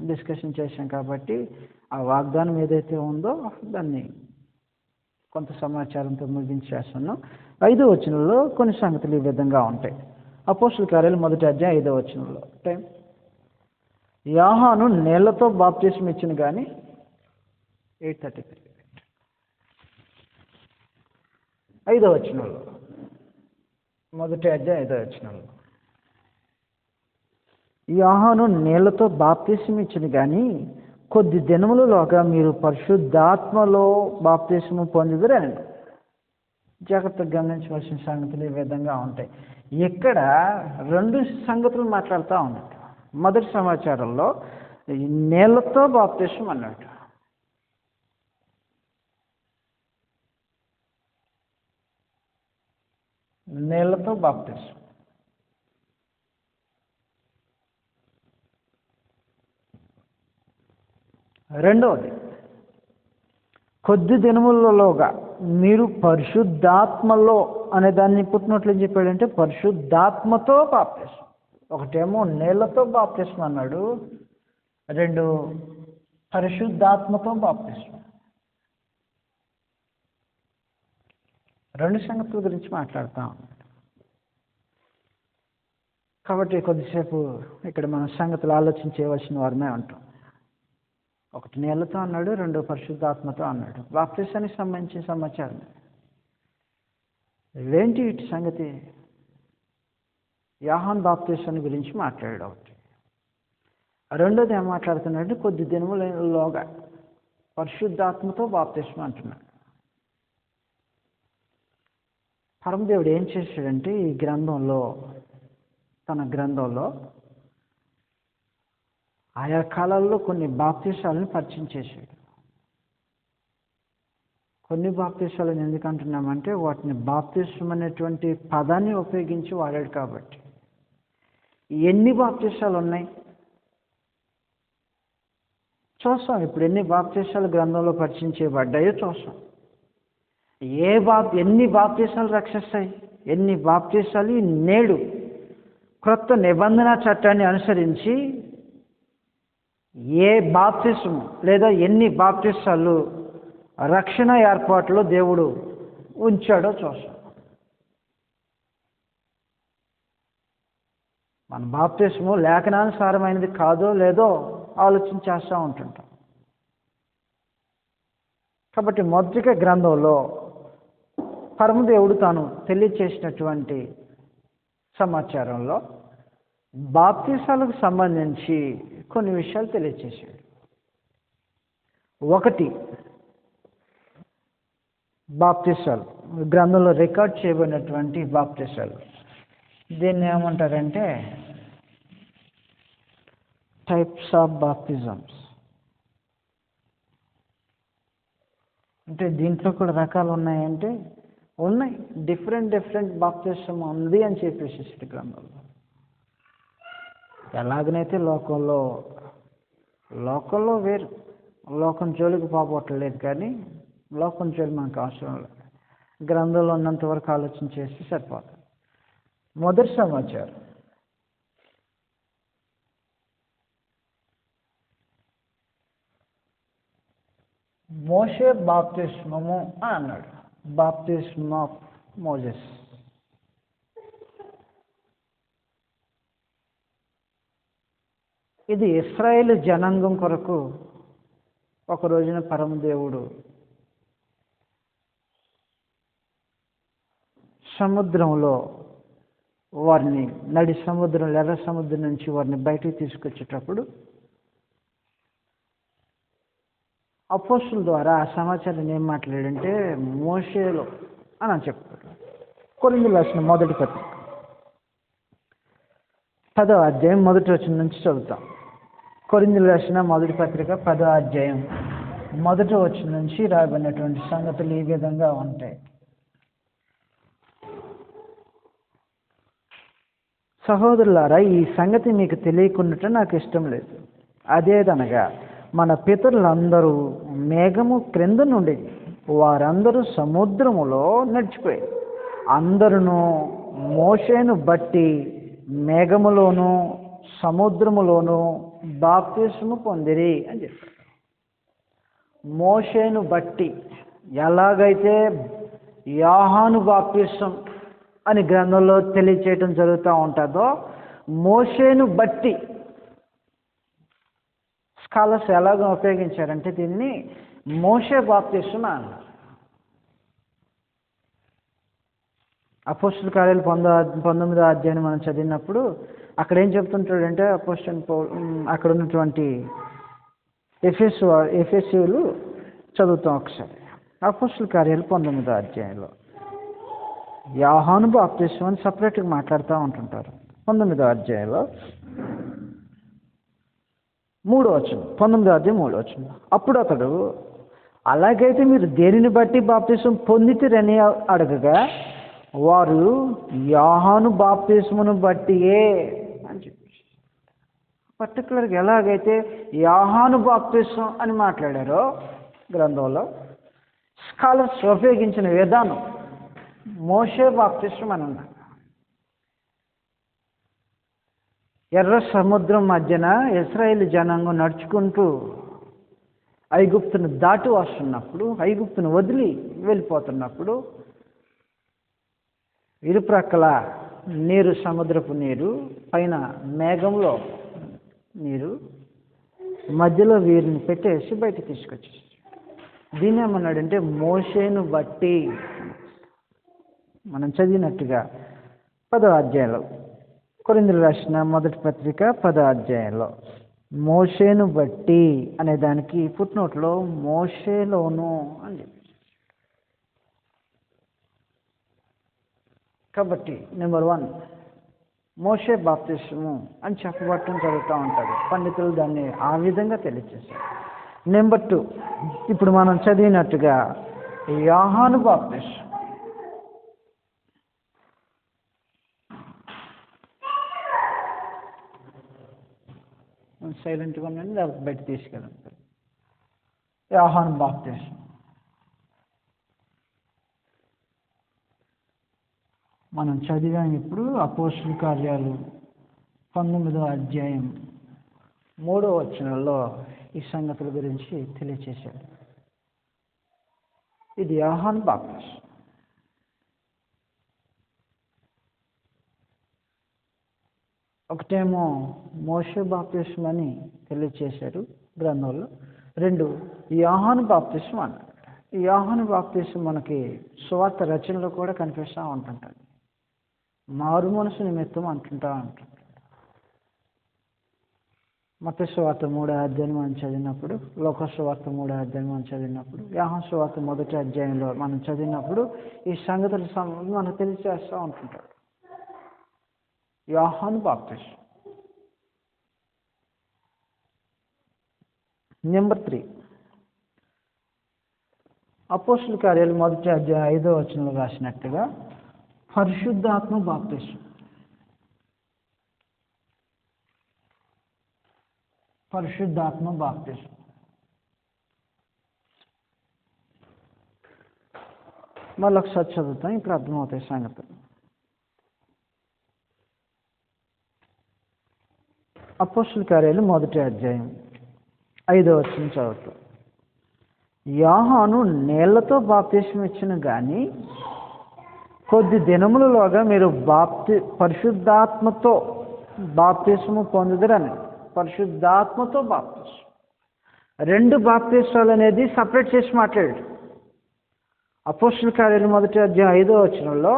డిస్కషన్ చేశాం కాబట్టి ఆ వాగ్దానం ఏదైతే ఉందో దాన్ని కొంత సమాచారంతో ముగించేస్తున్నాం. 5వ వచనంలో కొన్ని సంగతులు ఈ విధంగా ఉంటాయి. అపోస్తుల కార్యాలు 1వ అధ్యాయం 5వ వచనంలో, యోహాను నీళ్లతో బాప్తిస్మం ఇచ్చిన కానీ 8:33 5వ వచనంలో, 1వ అధ్యాయం 5వ వచనంలో, యోహాను నీళ్లతో బాప్తిస్మం ఇచ్చిన కానీ కొద్ది దినములలోగా మీరు పరిశుద్ధాత్మలో బాప్తిస్మం పొందుదురు అని. జాగ్రత్తగా గమనించవలసిన సంగతులు ఈ విధంగా ఉంటాయి. ఇక్కడ 2 సంగతులు మాట్లాడుతూ ఉన్నాడు. మొదటి సమాచారంలో నీళ్లతో బాప్తిస్మం అన్నాడు. నీళ్లతో బాప్తిస్మం. రెండవది, కొద్ది దినములలోగా మీరు పరిశుద్ధాత్మలో అనే దాన్ని పుట్టినట్లు ఏం చెప్పాడంటే పరిశుద్ధాత్మతో బాప్తిస్మం. ఒకటేమో నీళ్లతో బాప్తిస్మం అన్నాడు, 2 పరిశుద్ధాత్మతో బాప్తిస్మం. 2 సంగతుల గురించి మాట్లాడుతాం. కాబట్టి కొద్దిసేపు ఇక్కడ మనం సంగతులు ఆలోచించవలసిన వారమే ఉంటాం. ఒకటి నీళ్లతో అన్నాడు, 2 పరిశుద్ధాత్మతో అన్నాడు. బాప్తిసానికి సంబంధించిన సమాచారం ఏంటి ఇటు సంగతి? యోహాను బాప్తిసాన్ని గురించి మాట్లాడాడు ఒకటి. రెండోది ఏం మాట్లాడుతున్నాడు? కొద్ది దినములలోగా పరిశుద్ధాత్మతో బాప్తిస్మం అంటున్నాడు. పరమదేవుడు ఏం చేశాడంటే ఈ గ్రంథంలో, తన గ్రంథంలో ఆయా కాలాల్లో కొన్ని బాప్తిసాలను పరిచయం చేశాడు. కొన్ని బాప్తిసాలను ఎందుకు అంటున్నామంటే వాటిని బాప్తిస్మం అనేటువంటి పదాన్ని ఉపయోగించి వాడాడు కాబట్టి. ఎన్ని బాప్తిసాలు ఉన్నాయి చూస్తాం. ఇప్పుడు ఎన్ని బాప్తిసాలు గ్రంథంలో పరిచయం చేయబడ్డాయో చూస్తాం. ఎన్ని బాప్తీసాలు రక్షిస్తాయి? ఎన్ని బాప్తీసాలు నేడు క్రొత్త నిబంధన చట్టాన్ని అనుసరించి ఏ బాప్తిస్ము లేదా ఎన్ని బాప్తిసాలు రక్షణ ఏర్పాట్లో దేవుడు ఉంచాడో చూస్తాం. మన బాప్తిస్ము లేఖనానుసారమైనది కాదో లేదో ఆలోచించేస్తూ ఉంటుంటాం. కాబట్టి మొదటి గ్రంథంలో పరమదేవుడు తాను తెలియచేసినటువంటి సమాచారంలో బాప్తిసాలకు సంబంధించి కొన్ని విషయాలు తెలియచేశాడు. ఒకటి, బాప్తిసాలు గ్రంథంలో రికార్డ్ చేయబడినటువంటి బాప్తిసాలు, దీన్ని ఏమంటారంటే టైప్స్ ఆఫ్ బాప్తిజమ్స్. అంటే దీంట్లో కూడా రకాలు ఉన్నాయంటే ఉన్నాయి. డిఫరెంట్ బాప్తిజం ఉంది అని చెప్పేసి గ్రంథంలో. ఎలాగనైతే లోకంలో వేరు, లోకం జోలికి పోవట్లేదు, కానీ లోకం జోలి మనకు అవసరం లేదు. గ్రంథంలో ఉన్నంత వరకు ఆలోచన చేసి సరిపోతుంది. మొదటి సమాచారం, మోషే బాప్తిస్మము అని అన్నాడు. బాప్తిస్మ్ ఆఫ్ మోజెస్. ఇది ఇశ్రాయేలు జనాంగం కొరకు ఒక రోజున పరమదేవుడు సముద్రంలో వారిని నడి సముద్రం, ఎర్ర సముద్రం నుంచి వారిని బయటికి తీసుకొచ్చేటప్పుడు అపోస్తుల ద్వారా ఆ సమాచారం ఏం మాట్లాడంటే మోషేలో అని చెప్తాడు. కొరింథీయులకు రాసిన మొదటి పత్రిక 10వ అధ్యాయం మొదటి వచనం నుంచి చదువుతాం. కొరింథీయులకు రాసిన మొదటి పత్రిక 10వ అధ్యాయం మొదటి వచనం నుంచి రాబడినటువంటి సంగతులు ఈ విధంగా ఉంటాయి. సహోదరులారా, ఈ సంగతి మీకు తెలియకుండా నాకు ఇష్టం లేదు. అదేదనగా మన పితరులందరూ మేఘము క్రింద నుండి వారందరూ సముద్రములో నడిచిపోయారు. అందరూ మోషేను బట్టి మేఘములోను సముద్రములోను బాప్తిస్మము పొందిరి అని చెప్పారు. మోషేను బట్టి, ఎలాగైతే యోహాను బాప్తిస్మం అని గ్రంథంలో తెలియచేయటం జరుగుతూ ఉంటుందో, మోషేను బట్టి స్కాలర్స్ ఎలాగో ఉపయోగించారంటే దీన్ని మోషే బాప్తిస్మం అన్నారు. అపోస్తలుల కార్యాలు 19వ అధ్యాయం మనం చదివినప్పుడు అక్కడ ఏం చెప్తుంటాడంటే అపోస్తలుడు అక్కడ ఉన్నటువంటి ఎఫెసీయులు చదువుతాం ఒకసారి. అపోస్తలుల కార్యాలు 19వ అధ్యాయంలో యోహాను బాప్తిస్మం అని సపరేట్గా మాట్లాడుతూ ఉంటుంటారు. 19వ అధ్యాయంలో 3వ వచనం, 19వ అధ్యాయం 3వ వచనం. అప్పుడు అతడు, అలాగైతే మీరు దేనిని బట్టి బాప్తిస్మం పొందితిరని అడగగా వారు యోహాను బాప్తిస్మమును బట్టియే అని చెప్పి పర్టికులర్గా ఎలాగైతే యోహాను బాప్తిస్మం అని మాట్లాడారో గ్రంథంలో స్కాలర్స్ ఉపయోగించిన విధానం మోషే బాప్తిస్మం అని అన్నారు. ఎర్ర సముద్రం మధ్యన ఇశ్రాయేలు జనాంగం నడుచుకుంటూ ఐగుప్తును దాటి వస్తున్నప్పుడు, ఐగుప్తును వదిలి వెళ్ళిపోతున్నప్పుడు ఇరుప్రక్కల నీరు, సముద్రపు నీరు, పైన మేఘంలో నీరు, మధ్యలో వీరిని పెట్టేసి బయటకు తీసుకొచ్చేసి దీన్ని ఏమన్నాడంటే మోషేను బట్టి. మనం చదివినట్టుగా 10వ అధ్యాయంలో కొరింథీయులకు రాసిన మొదటి పత్రిక 10వ అధ్యాయంలో మోషేను బట్టి అనే దానికి ఫుట్నోట్లో మోషేలోను అని చెప్పి. కాబట్టి నెంబర్ 1 మోషే బాప్తిస్మము అని చెప్పబట్టడం జరుగుతూ ఉంటుంది. పండితులు దాన్ని ఆ విధంగా తెలియజేశారు. నెంబర్ 2, ఇప్పుడు మనం చదివినట్టుగా యోహాను బాప్తిస్మం. సైలెంట్గా ఉండండి, లేకపోతే బయట తీసుకెళ్ళండి. యోహాను బాప్తిస్మం మనం చదివాం ఇప్పుడు అపోస్తలుల కార్యాలు 19వ అధ్యాయం 3వ వచనంలో ఈ సంగతుల గురించి తెలియచేశాడు. ఇది యోహాను బాప్తిసం. ఒకటేమో మోషే బాప్తిసం అని తెలియచేశారు గ్రంథంలో, 2 యోహాను బాప్తిసం అన్నాడు. ఈ యోహాను బాప్తిసం మనకి సువార్త రచనలో కూడా కనిపిస్తూ ఉంటుంటాడు. మారు మనసు నిమిత్తం అంటుంటా ఉంటుంది. మత్తయి సువార్త 3వ అధ్యాయం మనం చదివినప్పుడు, లోక సువార్త 3వ అధ్యాయం మనం చదివినప్పుడు, యోహాను సువార్త 1వ అధ్యాయంలో మనం చదివినప్పుడు ఈ సంగతులు మనకు తెలియజేస్తూ ఉంటుంటాడు. యోహాను బాప్తిసం. నెంబర్ 3, అపోస్తలుల కార్యాలు 1వ అధ్యాయం 5వ వచనంలో రాసినట్టుగా పరిశుద్ధాత్మ బాప్తిసం. పరిశుద్ధాత్మ బాప్తిసం. మళ్ళీ ఒకసారి చదువుతాం, ఇప్పుడు అర్థమవుతాయి సంగతులు. అపోస్తలుల కార్యాలు 1వ అధ్యాయం 5వ వచనం చదువుతాం. యోహాను నీళ్లతో బాప్తిసం ఇచ్చిన కానీ కొద్ది దినములలోగా మీరు పరిశుద్ధాత్మతో బాప్తిసము పొందుదురని. పరిశుద్ధాత్మతో బాప్తిసం. 2 బాప్తిసాలు అనేది సపరేట్ చేసి మాట్లాడాడు. అపోస్తలుల కార్యాలు 1వ అధ్యాయం 5వ వచనంలో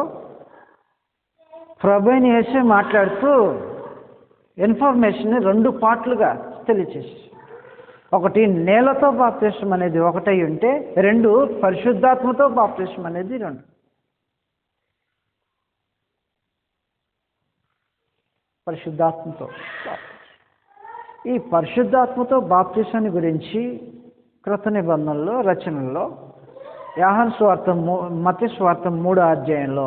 ప్రభువైన యేసే మాట్లాడుతూ ఇన్ఫర్మేషన్ 2 పార్ట్లుగా తెలియచేసి, ఒకటి నేలతో బాప్తిసం అనేది ఒకటై ఉంటే, 2 పరిశుద్ధాత్మతో బాప్తిసం అనేది 2. పరిశుద్ధాత్మతో. ఈ పరిశుద్ధాత్మతో బాప్తిసాన్ని గురించి క్రొత్త నిబంధనలో రచనల్లో యోహాను సువార్త మత్తయి సువార్త 3వ అధ్యాయంలో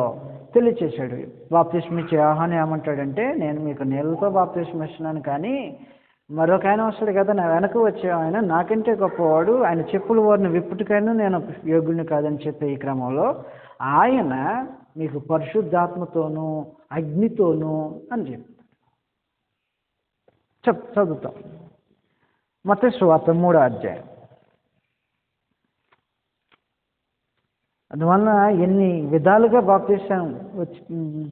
తెలియచేశాడు. బాప్తిసం ఇచ్చే యోహాను ఏమంటాడంటే, నేను మీకు నీళ్ళతో బాప్తిసం ఇస్తున్నాను, కానీ మరొక ఆయన వస్తాడు కదా నా వెనక వచ్చే ఆయన నాకంటే గొప్పవాడు, ఆయన చెప్పుల వారిని విప్పుటికైనా నేను యోగ్యుని కాదని చెప్పే ఈ క్రమంలో ఆయన మీకు పరిశుద్ధాత్మతోనూ అగ్నితోనూ అని చదువుతాం. మత్తయి సువార్త 3వ అధ్యాయం. అందువలన ఎన్ని విధాలుగా బాప్తిసం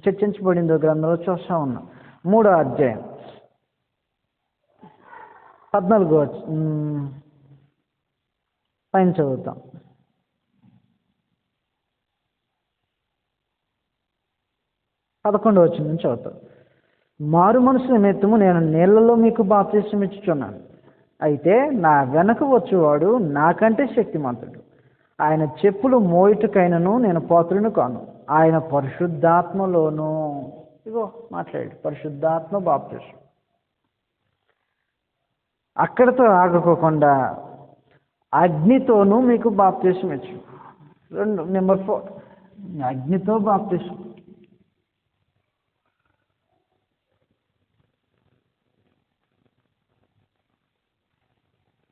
చర్చించబడిందో గ్రంథంలో చూస్తూ ఉన్నాం. 3వ అధ్యాయం 14వ పైన చదువుతాం. 11వ వచనం నుంచి చదువుతాం. మారు మనసు నిమిత్తము నేను నీళ్లలో మీకు బాప్తిసం ఇచ్చుచున్నాను, అయితే నా వెనక వచ్చేవాడు నాకంటే శక్తిమంతుడు, ఆయన చెప్పులు మోయుటకైనను నేను పాత్రుని కాను, ఆయన పరిశుద్ధాత్మలోను. ఇగో మాట్లాడు, పరిశుద్ధాత్మ బాప్తిసం. అక్కడితో ఆగకోకుండా అగ్నితోనూ మీకు బాప్తిసం ఇచ్చు. 2 నెంబర్ 4 అగ్నితో బాప్తిసం.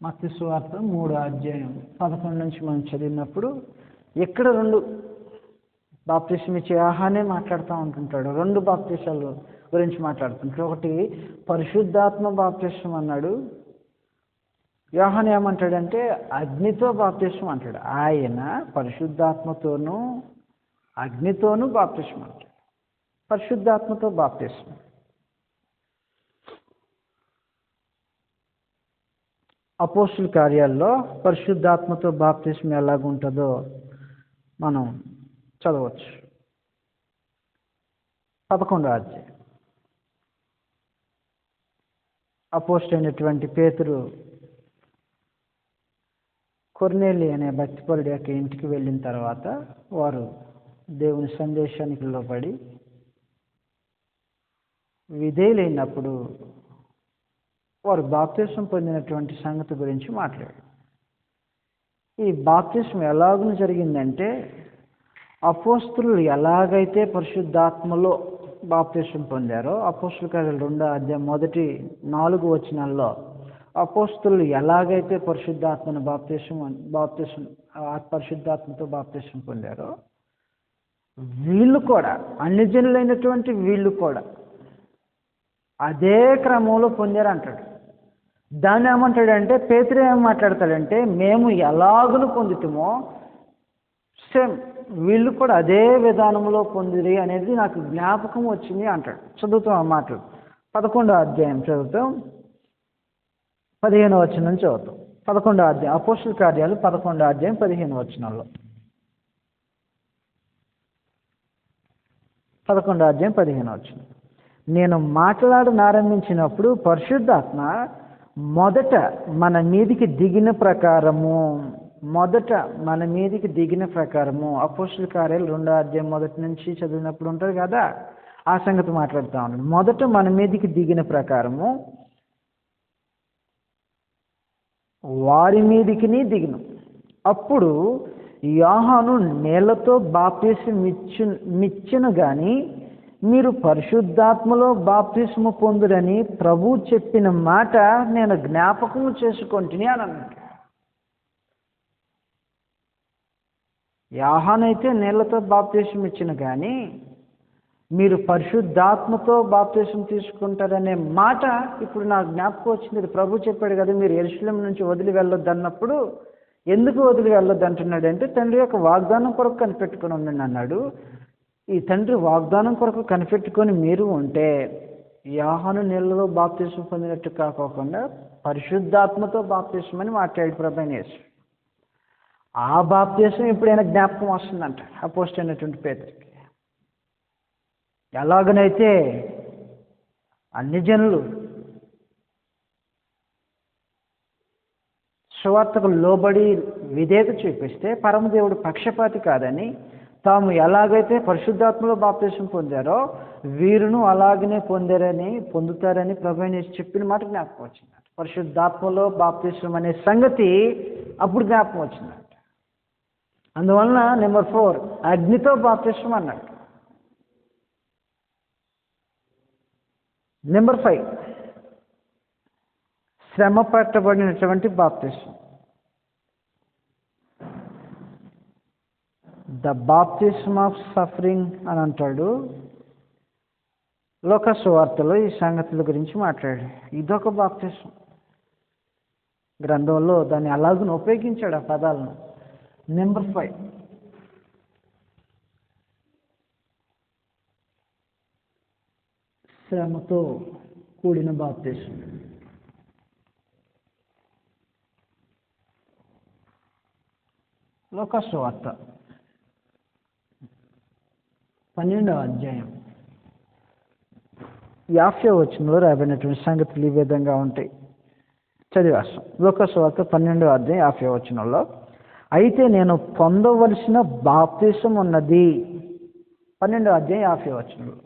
మత్తయి సువార్త 3వ అధ్యాయం 11 నుంచి మనం చదివినప్పుడు ఎక్కడ 2 బాప్తిసం ఇచ్చే యోహానే మాట్లాడుతూ ఉంటుంటాడు. 2 బాప్తిసాల గురించి మాట్లాడుతుంటాడు. ఒకటి పరిశుద్ధాత్మ బాప్తిసం అన్నాడు. యోహాను ఏమంటాడంటే అగ్నితో బాప్తిసం అంటాడు. ఆయన పరిశుద్ధాత్మతోనూ అగ్నితోనూ బాప్తిసం అంటాడు. పరిశుద్ధాత్మతో బాప్తిసం. అపోస్తలుల కార్యాల్లో పరిశుద్ధాత్మతో బాప్తిసం ఎలాగుంటుందో మనం చదవచ్చు. 11వ అధ్యాయం. అపోస్తలుడు అయినటువంటి పేతురు కొర్నేలి అనే భక్తిపరుడి యొక్క ఇంటికి వెళ్ళిన తర్వాత వారు దేవుని సందేశానికి లోబడి విధేయులైనప్పుడు వారు బాప్తిసం పొందినటువంటి సంగతి గురించి మాట్లాడారు. ఈ బాప్తిసం ఎలాగూ జరిగిందంటే, అపోస్తలులు ఎలాగైతే పరిశుద్ధాత్మలో బాప్తిసం పొందారో, అపోస్తలుల కార్యాలు 2వ అధ్యాయం 4 వచనాల్లో అపోస్తలులు ఎలాగైతే పరిశుద్ధాత్మతో బాప్తిసం పొందారో వీళ్ళు కూడా, అన్ని జనులైనటువంటి వీళ్ళు కూడా అదే క్రమంలో పొందారు అంటాడు. దాన్ని ఏమంటాడంటే, పేతురు ఏం మాట్లాడతాడంటే, మేము ఎలాగును పొందుతామో సేమ్ వీళ్ళు కూడా అదే విధానంలో పొందిరి అనేది నాకు జ్ఞాపకం వచ్చింది అంటాడు. చదువుతాం ఆ మాటలు. 11వ అధ్యాయం చదువుతాం, 15వ వచనం నుంచి చదువుతాం. 11వ అధ్యాయం, అపోస్తుల కార్యాలు 11వ అధ్యాయం 15వ వచనంలో. 11వ అధ్యాయం 15వ వచనం. నేను మాట్లాడనారంభించినప్పుడు పరిశుద్ధాత్మ మొదట మన మీదికి దిగిన ప్రకారము అపోస్తుల కార్యాలు 2వ అధ్యాయం మొదటి నుంచి చదివినప్పుడు ఉంటారు కదా, ఆ సంగతి మాట్లాడుతూ ఉన్నాడు. మొదట మన మీదికి దిగిన ప్రకారము వారి మీదికి దిగిన. అప్పుడు యోహాను నీళ్లతో బాప్తిసమిచ్చెను గాని మీరు పరిశుద్ధాత్మలో బాప్తిస్ము పొందురని ప్రభు చెప్పిన మాట నేను జ్ఞాపకము చేసుకొంటిని అని అన్నాడు. యోహాను అయితే నీళ్లతో బాప్తిసం ఇచ్చిన కానీ మీరు పరిశుద్ధాత్మతో బాప్తిసం తీసుకుంటారనే మాట ఇప్పుడు నాకు జ్ఞాపకం వచ్చింది. ఇది ప్రభు చెప్పాడు కదా, మీరు యెరూషలేము నుంచి వదిలి వెళ్ళొద్దు అన్నప్పుడు ఎందుకు వదిలి వెళ్ళొద్దు అంటున్నాడు అంటే, తండ్రి యొక్క వాగ్దానం కొరకు కనిపెట్టుకొని ఉండండి అన్నాడు. ఈ తండ్రి వాగ్దానం కొరకు కనిపెట్టుకొని మీరు ఉంటే యోహాను నీళ్లలో బాప్తిసం పొందినట్టు కాకోకుండా పరిశుద్ధాత్మతో బాప్తిసం అని మాట్లాడి ప్రభు యేసు. ఆ బాప్తిసం ఎప్పుడైనా జ్ఞాపకం వస్తుందంట అపోస్తలుడైనటువంటి పేతురుకి. ఎలాగనైతే అన్ని జనులు సువార్తకు లోబడి విధేయత చూపిస్తే పరమదేవుడు పక్షపాతి కాదని, తాము ఎలాగైతే పరిశుద్ధాత్మలో బాప్తిసం పొందారో వీరును అలాగనే పొందుతారని ప్రభువైన యేసు చెప్పిన మాట జ్ఞాపకం వచ్చిందంట. పరిశుద్ధాత్మలో బాప్తిసం అనే సంగతి అప్పుడు జ్ఞాపకం వచ్చిందంట. అందువలన నెంబర్ 4 అగ్నితో బాప్తిసం అన్నాడు. నెంబర్ 5 శ్రమ పట్టబడినటువంటి బాప్తిసం. ద బాప్తిజం ఆఫ్ సఫరింగ్ అని అంటాడు. లోక సువార్తలో ఈ సంగతుల గురించి మాట్లాడాడు. ఇదొక బాప్తిజం. గ్రంథంలో దాన్ని అలాగూ ఉపయోగించాడు ఆ పదాలను. నెంబర్ 5 శ్రమతో కూడిన బాప్తిజం. లోక సువార్త 12వ అధ్యాయం 50వ వచనంలో రాబడినటువంటి సంగతులు ఈ విధంగా ఉంటాయి. చదివేస్తాం. లోక సువార్త 12వ అధ్యాయం 50వ వచనంలో, అయితే నేను పొందవలసిన బాప్తిసం ఉన్నది. 12వ అధ్యాయం 50వ వచనంలో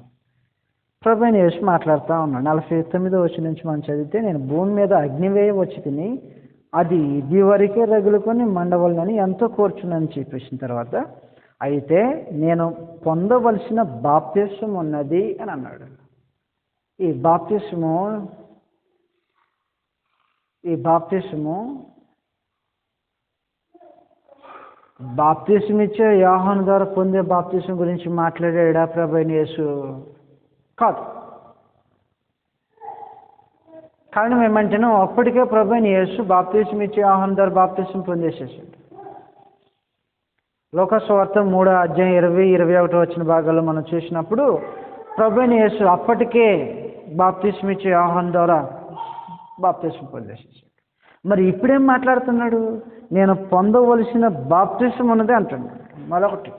ప్రభువైన యేసు మాట్లాడుతూ ఉన్నాడు. 49వ వచనం నుంచి మనం చదివితే, నేను భూమి మీద అగ్నివేయ వచ్చి తిని అది ఇది వరకే రగులుకొని మండవలనని ఎంతో కోర్చునని చెప్పేసిన తర్వాత, అయితే నేను పొందవలసిన బాప్తిసం ఉన్నది అని అన్నాడు. ఈ బాప్తిసం ఇచ్చే యోహాను ద్వారా పొందే బాప్తిసం గురించి మాట్లాడాడా ప్రభువైన యేసు? కాదు. కారణం ఏమంటేనో అప్పటికే ప్రభువైన యేసు బాప్తిసం ఇచ్చే యోహాను ద్వారా బాప్తిసం పొందేసేసాడు. లోక సువార్త 3వ అధ్యాయం 20-21 వచ్చిన భాగాల్లో మనం చూసినప్పుడు ప్రభువైన యేసు అప్పటికే బాప్తిసం ఇచ్చే యోహాను ద్వారా బాప్తిసం పొందేసేసాడు. మరి ఇప్పుడేం మాట్లాడుతున్నాడు? నేను పొందవలసిన బాప్తిసం ఉన్నది అంటున్నాడు. మరొకటి,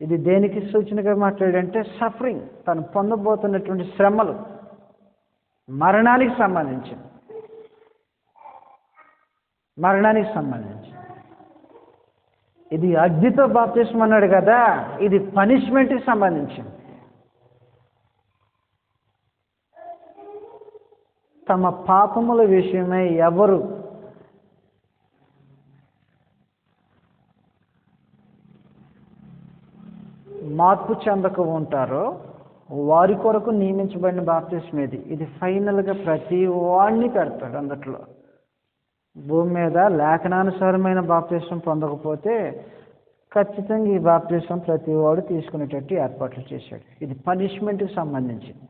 ఇది దేనికి సూచనగా మాట్లాడంటే సఫరింగ్, తను పొందబోతున్నటువంటి శ్రమలు, మరణానికి సంబంధించి. ఇది అగ్నితో బాప్తిసం అన్నాడు కదా, ఇది పనిష్మెంట్కి సంబంధించింది. తమ పాపముల విషయమై ఎవరు మార్పు చెందక ఉంటారో వారి కొరకు నియమించబడిన బాప్తిసం ఇది. ఇది ఫైనల్గా ప్రతి వాడిని పెడతాడు అందుట్లో. భూమి మీద లేఖనానుసారమైన బాప్తిసం పొందకపోతే ఖచ్చితంగా ఈ బాప్తిసం ప్రతి వాడు తీసుకునేటట్టు ఏర్పాట్లు చేశాడు. ఇది పనిష్మెంట్కి సంబంధించింది,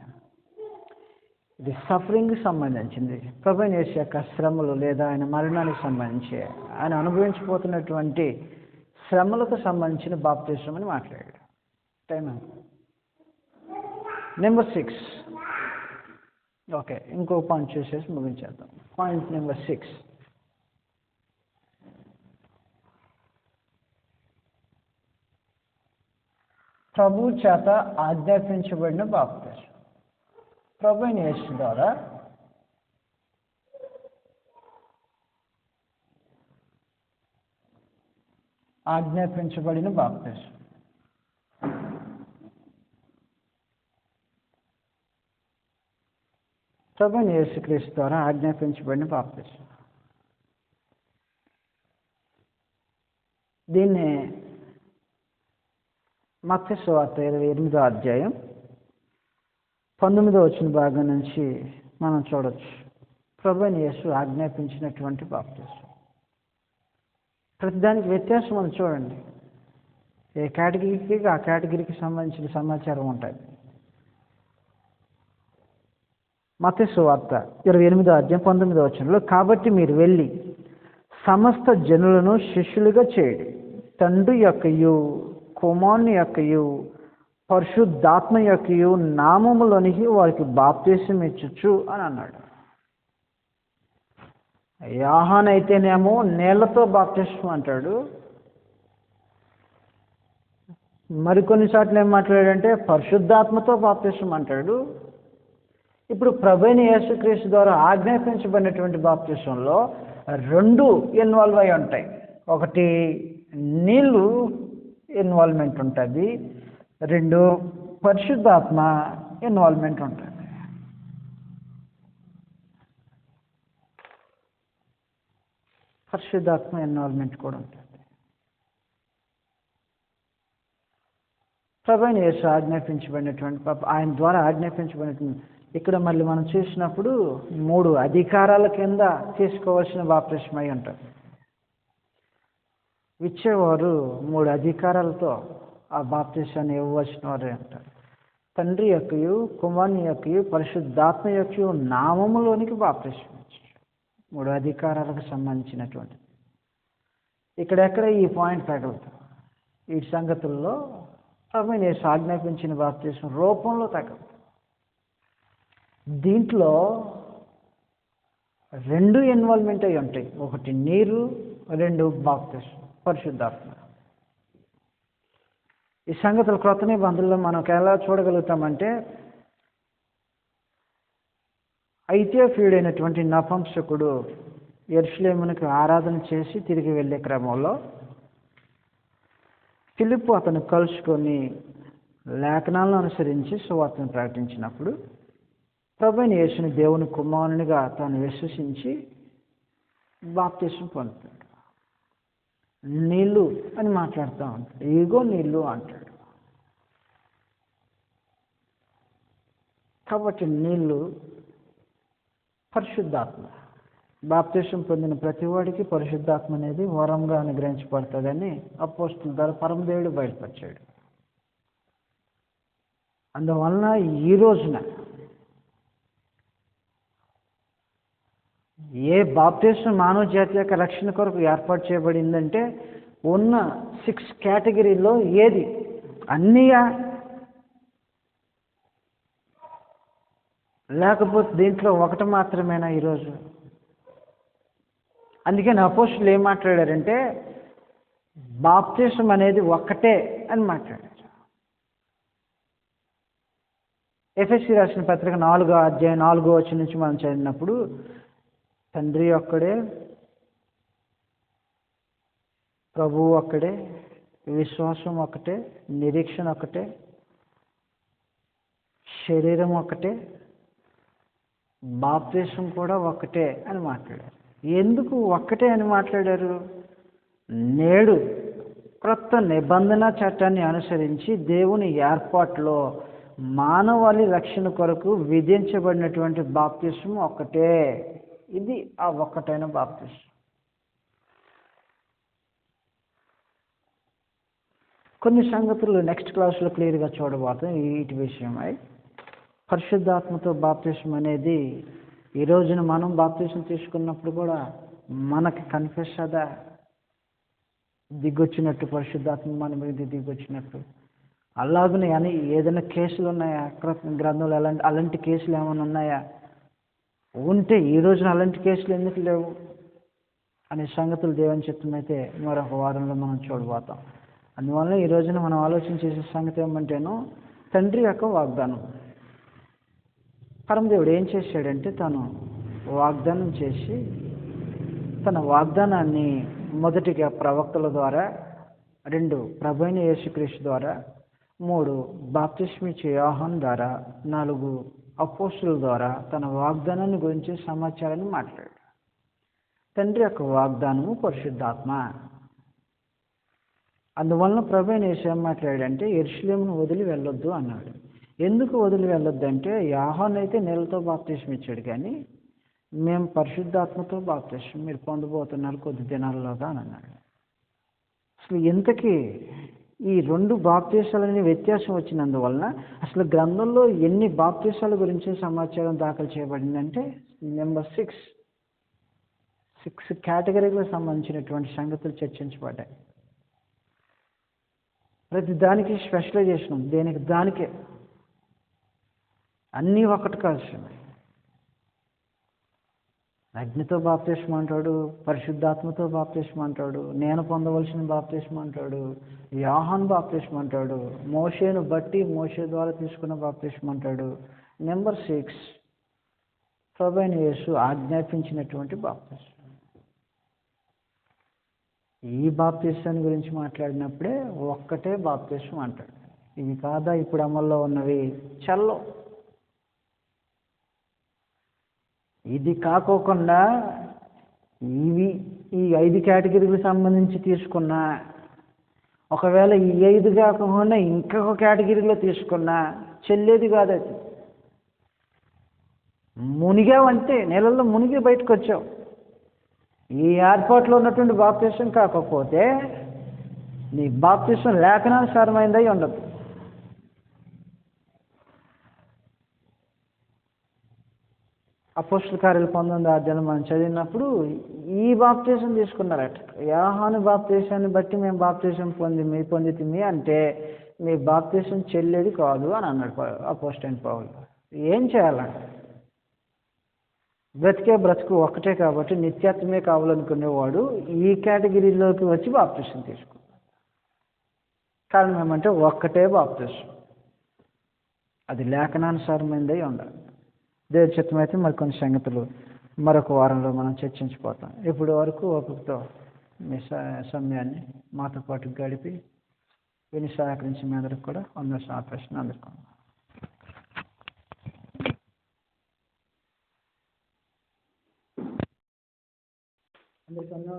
ఇది సఫరింగ్కి సంబంధించింది. ప్రభువైన యేసు యొక్క శ్రమలు లేదా ఆయన మరణానికి సంబంధించి ఆయన అనుభవించబోతున్నటువంటి శ్రమలకు సంబంధించిన బాప్తిసం అని మాట్లాడాడు. Time number 6. ఓకే, ఇంకో పాయింట్ చూసేసి ముగించేద్దాం. Point number 6. ప్రభు చేత ఆజ్ఞాపించబడిన బాప్తిసం. ప్రభువైన యేసు ద్వారా ఆజ్ఞాపించబడిన బాప్తిసం. ప్రభువైన యేసుక్రీస్తు ద్వారా ఆజ్ఞాపించబడిన బాప్తిసం. దీన్ని మత్తయి సువార్త 28వ అధ్యాయం 19వ వచన భాగం నుంచి మనం చూడొచ్చు. ప్రభువైన యేసు ఆజ్ఞాపించినటువంటి బాప్తిసం. ప్రతిదానికి వ్యత్యాసం మనం చూడండి. ఏ కేటగిరీకి ఆ కేటగిరీకి సంబంధించిన సమాచారం ఉంటుంది. మత్తయి సువార్త 28వ అధ్యాయం 19వ వచనంలో, కాబట్టి మీరు వెళ్ళి సమస్త జనులను శిష్యులుగా చేయండి, తండ్రి యొక్కయు కుమారుని యొక్కయు పరిశుద్ధాత్మ యొక్కయు నామములోనికి వారికి బాప్తిసం ఇచ్చుచు అని అన్నాడు. యోహాను అయితేనేమో నీళ్లతో బాప్తిసం అంటాడు. మరికొన్ని చోట్ల ఏం మాట్లాడాడంటే పరిశుద్ధాత్మతో బాప్తిసం అంటాడు. ఇప్పుడు ప్రభువైన యేసుక్రీస్తు ద్వారా ఆజ్ఞాపించబడినటువంటి బాప్తిసంలో 2 ఇన్వాల్వ్ అయి ఉంటాయి. ఒకటి నీళ్ళు ఇన్వాల్వ్మెంట్ ఉంటుంది, 2 పరిశుద్ధాత్మ ఇన్వాల్వ్మెంట్ ఉంటుంది. పరిశుద్ధాత్మ ఇన్వాల్వ్మెంట్ కూడా ఉంటుంది. ప్రభువైన యేసు ఆజ్ఞాపించబడినటువంటి ఆయన ద్వారా ఆజ్ఞాపించబడినటువంటి ఇక్కడ మళ్ళీ మనం చూసినప్పుడు 3 అధికారాల కింద తీసుకోవాల్సిన బాప్తిసం అయి ఉంటుంది. ఇచ్చేవారు 3 అధికారాలతో ఆ బాప్తిసాన్ని ఇవ్వవలసిన వారే అంటారు. తండ్రి యొక్కయు కుమారుని యొక్కయు పరిశుద్ధాత్మ యొక్కయు నామములోనికి బాప్తిసం ఇచ్చారు. 3 అధికారాలకు సంబంధించినటువంటి. ఇక్కడెక్కడ ఈ పాయింట్ తగలుతాం. ఈ సంగతుల్లో ప్రభువైన యేసు ఆజ్ఞాపించిన బాప్తిసం రూపంలో తగలుతాం. దీంట్లో 2 ఇన్వాల్వ్మెంట్ అయి ఉంటాయి. ఒకటి నీరు, 2 బాప్తిసం పరిశుద్ధాత్మ. ఈ సంగతులు క్రొత్త నిబంధనలో మనం ఎలా చూడగలుగుతామంటే, ఐథియోపియుడైనటువంటి నపుంసకుడు యెరూషలేమునకు ఆరాధన చేసి తిరిగి వెళ్ళే క్రమంలో ఫిలిప్పు అతను కలుసుకొని లేఖనాలను అనుసరించి సువార్తను ప్రకటించినప్పుడు ప్రభువైన యేసుని దేవుని కుమారునిగా తాను విశ్వసించి బాప్తిసం పొందుతాడు. నీళ్ళు అని మాట్లాడుతూ ఉంటాడు. ఇగో నీళ్ళు అంటాడు. కాబట్టి నీళ్ళు పరిశుద్ధాత్మ. బాప్తిసం పొందిన ప్రతి వాడికి పరిశుద్ధాత్మ అనేది వరంగా అనుగ్రహించబడుతుందని అపోస్తలుల ద్వారా పరమదేవుడు బయలుపరిచాడు. అందువలన ఈ రోజున ఏ బాప్తిసం మానవ జాతి యొక్క రక్షణ కొరకు ఏర్పాటు చేయబడిందంటే ఉన్న 6 కేటగిరీలో ఏది అన్నీయా, లేకపోతే దీంట్లో ఒకటి మాత్రమేనా ఈరోజు? అందుకని అపోస్తలులు ఏం మాట్లాడారంటే బాప్తిసం అనేది ఒక్కటే అని మాట్లాడారు. ఎఫెసీ రాసిన పత్రిక 4వ అధ్యాయం 4వ వచనం నుంచి మనం చదివినప్పుడు తండ్రి ఒక్కడే, ప్రభువు ఒక్కడే, విశ్వాసం ఒకటే, నిరీక్షణ ఒకటే, శరీరం ఒకటే, బాప్తిసం కూడా ఒకటే అని మాట్లాడారు. ఎందుకు ఒక్కటే అని మాట్లాడారు? నేడు క్రొత్త నిబంధన చట్టాన్ని అనుసరించి దేవుని ఏర్పాటులో మానవాళి రక్షణ కొరకు విధించబడినటువంటి బాప్తిసం ఒక్కటే. ఇది ఆ ఒక్కటైన బాప్తిసం. కొన్ని సంగతులు నెక్స్ట్ క్లాస్లో క్లియర్గా చూడబోతాం వీటి విషయమై. పరిశుద్ధాత్మతో బాప్తిసం అనేది ఈ రోజున మనం బాప్తిసం తీసుకున్నప్పుడు కూడా మనకి కన్ఫెస్ అదా దిగొచ్చినట్టు, పరిశుద్ధాత్మ మన మీద దిగొచ్చినట్టు. అలాగనే అని ఏదైనా కేసులు ఉన్నాయా, గ్రంథంలో అలాంటి కేసులు ఏమైనా ఉన్నాయా, ఉంటే ఈ రోజున అలాంటి కేసులు ఎందుకు లేవు అనే సంగతులు దేవుని చిత్తమైతే మరొక వారంలో మనం చూడబోతాం. అందువల్ల ఈ రోజున మనం ఆలోచన చేసే సంగతి ఏమంటేనో తండ్రి యొక్క వాగ్దానం. పరమదేవుడు ఏం చేశాడంటే తను వాగ్దానం చేసి తన వాగ్దానాన్ని మొదటిగా ప్రవక్తల ద్వారా, 2 ప్రభువైన యేసుక్రీస్తు ద్వారా, 3 బాప్తిస్మిచ్చే యోహాను ద్వారా, 4 అపోస్తుల ద్వారా తన వాగ్దానాన్ని గురించి సమాచారాన్ని మాట్లాడాడు. తండ్రి యొక్క వాగ్దానము పరిశుద్ధాత్మ. అందువలన ప్రభువైన యేసు ఏం మాట్లాడాడంటే యెరూషలేమును వదిలి వెళ్ళొద్దు అన్నాడు. ఎందుకు వదిలి వెళ్ళొద్దు అంటే యోహాను అయితే నీళ్ళతో బాప్తిసం ఇచ్చాడు, కానీ మేము పరిశుద్ధాత్మతో బాప్తిసం మీరు పొందబోతున్నారు కొద్ది దినాల్లోగా అని అన్నాడు. అసలు ఇంతకీ ఈ 2 బాప్తీసాలని వ్యత్యాసం వచ్చినందువలన అసలు గ్రంథంలో ఎన్ని బాప్తీసాల గురించి సమాచారం దాఖలు చేయబడిందంటే నెంబర్ 6 కేటగిరీలకు సంబంధించినటువంటి సంగతులు చర్చించబడ్డాయి. ప్రతి దానికి స్పెషలైజేషన్, దేనికి దానికే, అన్నీ ఒకటి కాల్సింది. అగ్నితో బాప్తిసం అంటాడు, పరిశుద్ధాత్మతో బాప్తిసం అంటాడు, నేను పొందవలసిన బాప్తిసం అంటాడు, యోహాను బాప్తిసం అంటాడు, మోషేను బట్టి మోషే ద్వారా తీసుకున్న బాప్తిసం అంటాడు. నెంబర్ 6 ప్రభువైన యేసు ఆజ్ఞాపించినటువంటి బాప్తిసం. ఈ బాప్తిసాన్ని గురించి మాట్లాడినప్పుడే ఒక్కటే బాప్తిసం అంటాడు. ఇవి కాదా ఇప్పుడు అమల్లో ఉన్నవి చల్లో. ఇది కాకోకుండా ఈ 5 కేటగిరీలకు సంబంధించి తీసుకున్నా, ఒకవేళ ఈ 5 కాకుండా ఇంకొక కేటగిరీలో తీసుకున్నా చెల్లేది కాదు. అది మునిగావంటే నీళ్ళల్లో మునిగి బయటకు వచ్చావు. ఈ ఏర్పాట్లో ఉన్నటువంటి బాప్తిసం కాకపోతే నీ బాప్తిసం లేఖనానుసారమైందై ఉండదు. అపోస్తల కార్యాలు 19వ అధ్యాయంలో మనం చదివినప్పుడు ఈ బాప్తిసం తీసుకున్నారట. యోహాను బాప్తిసాన్ని బట్టి మేము బాప్తిసం పొందితిమి అంటే మీ బాప్తిసం చెల్లేది కాదు అని అన్నాడు అపోస్తలుడైన పౌలు. ఏం చేయాలంట? బ్రతుకు ఒక్కటే కాబట్టి నిత్యత్వమే కావాలనుకునేవాడు ఈ కేటగిరీలోకి వచ్చి బాప్తిసం తీసుకున్నాడు. కారణం ఏమంటే ఒక్కటే బాప్తిసం, అది లేఖనానుసారమైనదై ఉండాలి. దేవుని చిత్తమైతే మరి కొన్ని సంగతులు మరొక వారంలో మనం చర్చించిపోతాం. ఇప్పటి వరకు ఓపికతో మీ సమయాన్ని మాతో పాటు గడిపి విని సహకరించి మీ అందరికి కూడా వందనాలు ప్రశ్న అందుకున్నాం. అందరికన్నా